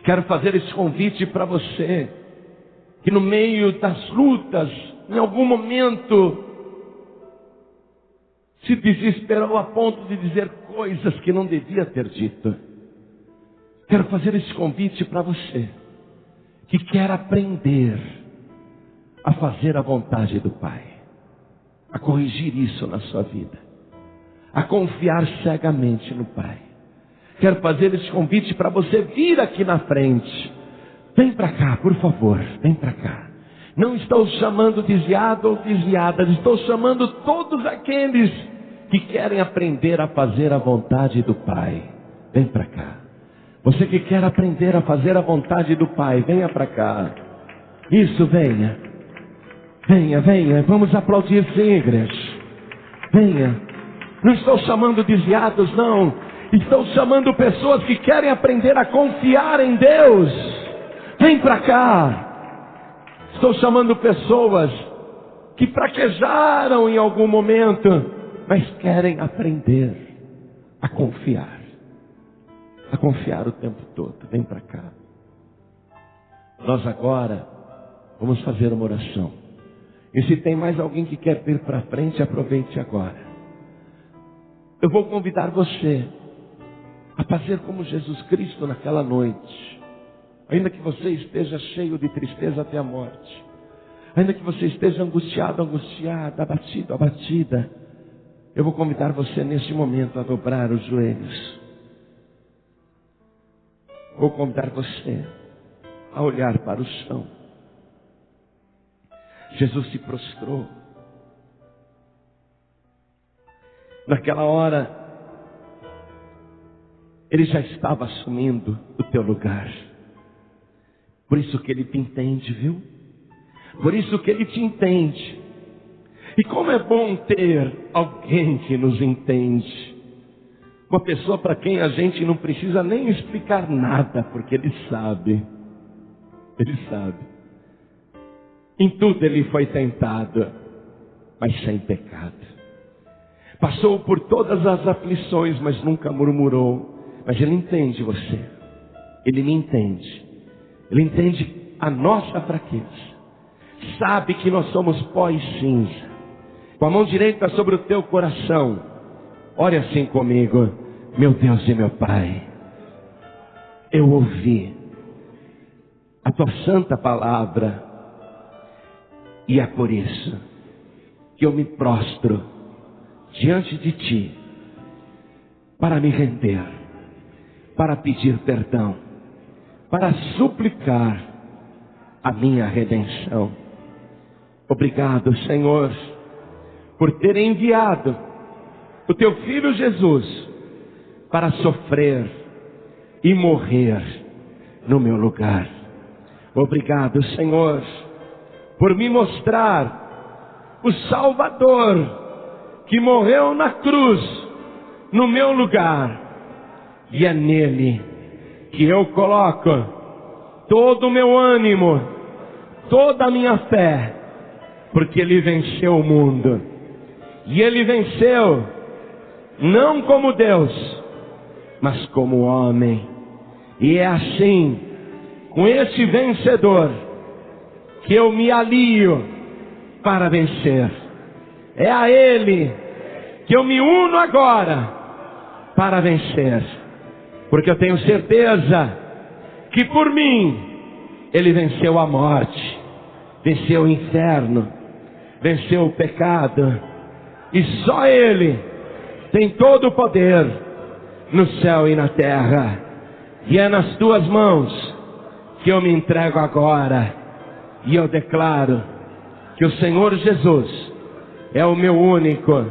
Quero fazer esse convite para você, que no meio das lutas, em algum momento, se desesperou a ponto de dizer coisas que não devia ter dito. Quero fazer esse convite para você, que quer aprender a fazer a vontade do Pai, a corrigir isso na sua vida, a confiar cegamente no Pai. Quero fazer esse convite para você vir aqui na frente. Vem para cá, por favor, vem para cá. Não estou chamando desviado ou desviadas, estou chamando todos aqueles que querem aprender a fazer a vontade do Pai. Vem para cá. Você que quer aprender a fazer a vontade do Pai, venha para cá. Isso, venha. Venha, venha. Vamos aplaudir sim, igreja. Venha. Não estou chamando desviados, não. Estou chamando pessoas que querem aprender a confiar em Deus. Vem para cá. Estou chamando pessoas que fraquejaram em algum momento, mas querem aprender a confiar o tempo todo. Vem para cá. Nós agora vamos fazer uma oração. E se tem mais alguém que quer vir para frente, aproveite agora. Eu vou convidar você a fazer como Jesus Cristo naquela noite. Ainda que você esteja cheio de tristeza até a morte, ainda que você esteja angustiado, angustiada, abatido, abatida, eu vou convidar você neste momento a dobrar os joelhos. Vou convidar você a olhar para o chão. Jesus se prostrou. Naquela hora, Ele já estava assumindo o teu lugar. Por isso que Ele te entende, viu? Por isso que Ele te entende. E como é bom ter alguém que nos entende. Uma pessoa para quem a gente não precisa nem explicar nada, porque Ele sabe. Ele sabe. Em tudo Ele foi tentado, mas sem pecado. Passou por todas as aflições, mas nunca murmurou. Mas Ele entende você. Ele me entende. Ele entende a nossa fraqueza. Sabe que nós somos pó e cinza. Com a mão direita sobre o teu coração, ore assim comigo. Meu Deus e meu Pai, eu ouvi a tua santa palavra, e é por isso que eu me prostro diante de ti, para me render, para pedir perdão, para suplicar a minha redenção. Obrigado, Senhor, por ter enviado o teu Filho Jesus para sofrer e morrer no meu lugar. Obrigado, Senhor, por me mostrar o Salvador que morreu na cruz no meu lugar. E é nele que eu coloco todo o meu ânimo, toda a minha fé, porque Ele venceu o mundo. E Ele venceu não como Deus, mas como homem. E é assim, com esse vencedor, que eu me alio para vencer. É a Ele que eu me uno agora para vencer. Porque eu tenho certeza que por mim Ele venceu a morte, venceu o inferno, venceu o pecado. E só Ele tem todo o poder no céu e na terra. E é nas tuas mãos que eu me entrego agora. E eu declaro que o Senhor Jesus é o meu único,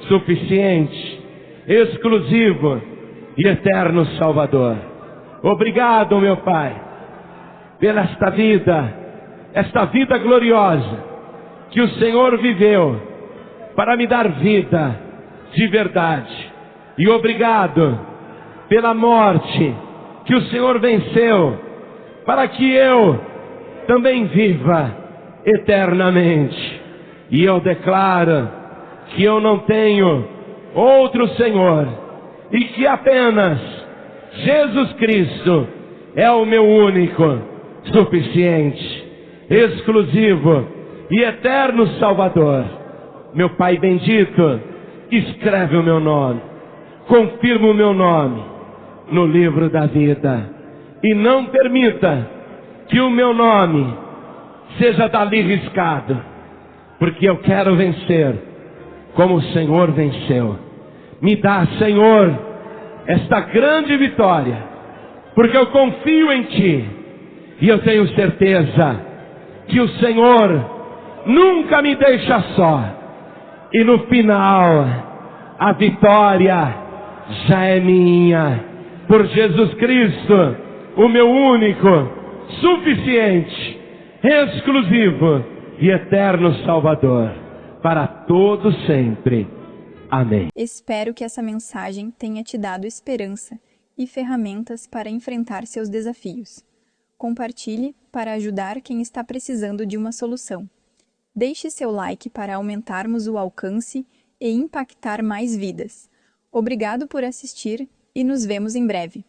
suficiente, exclusivo e eterno Salvador. Obrigado, meu Pai, pela esta vida gloriosa que o Senhor viveu para me dar vida de verdade. E obrigado pela morte que o Senhor venceu, para que eu também viva eternamente. E eu declaro que eu não tenho outro Senhor, e que apenas Jesus Cristo é o meu único, suficiente, exclusivo e eterno Salvador. Meu Pai bendito, escreve o meu nome, confirma o meu nome no livro da vida, e não permita que o meu nome seja dali riscado, porque eu quero vencer como o Senhor venceu. Me dá, Senhor, esta grande vitória, porque eu confio em Ti, e eu tenho certeza que o Senhor nunca me deixa só, e no final a vitória já é minha, por Jesus Cristo, o meu único, suficiente, exclusivo e eterno Salvador, para todo sempre. Amém. Espero que essa mensagem tenha te dado esperança e ferramentas para enfrentar seus desafios. Compartilhe para ajudar quem está precisando de uma solução. Deixe seu like para aumentarmos o alcance e impactar mais vidas. Obrigado por assistir e nos vemos em breve.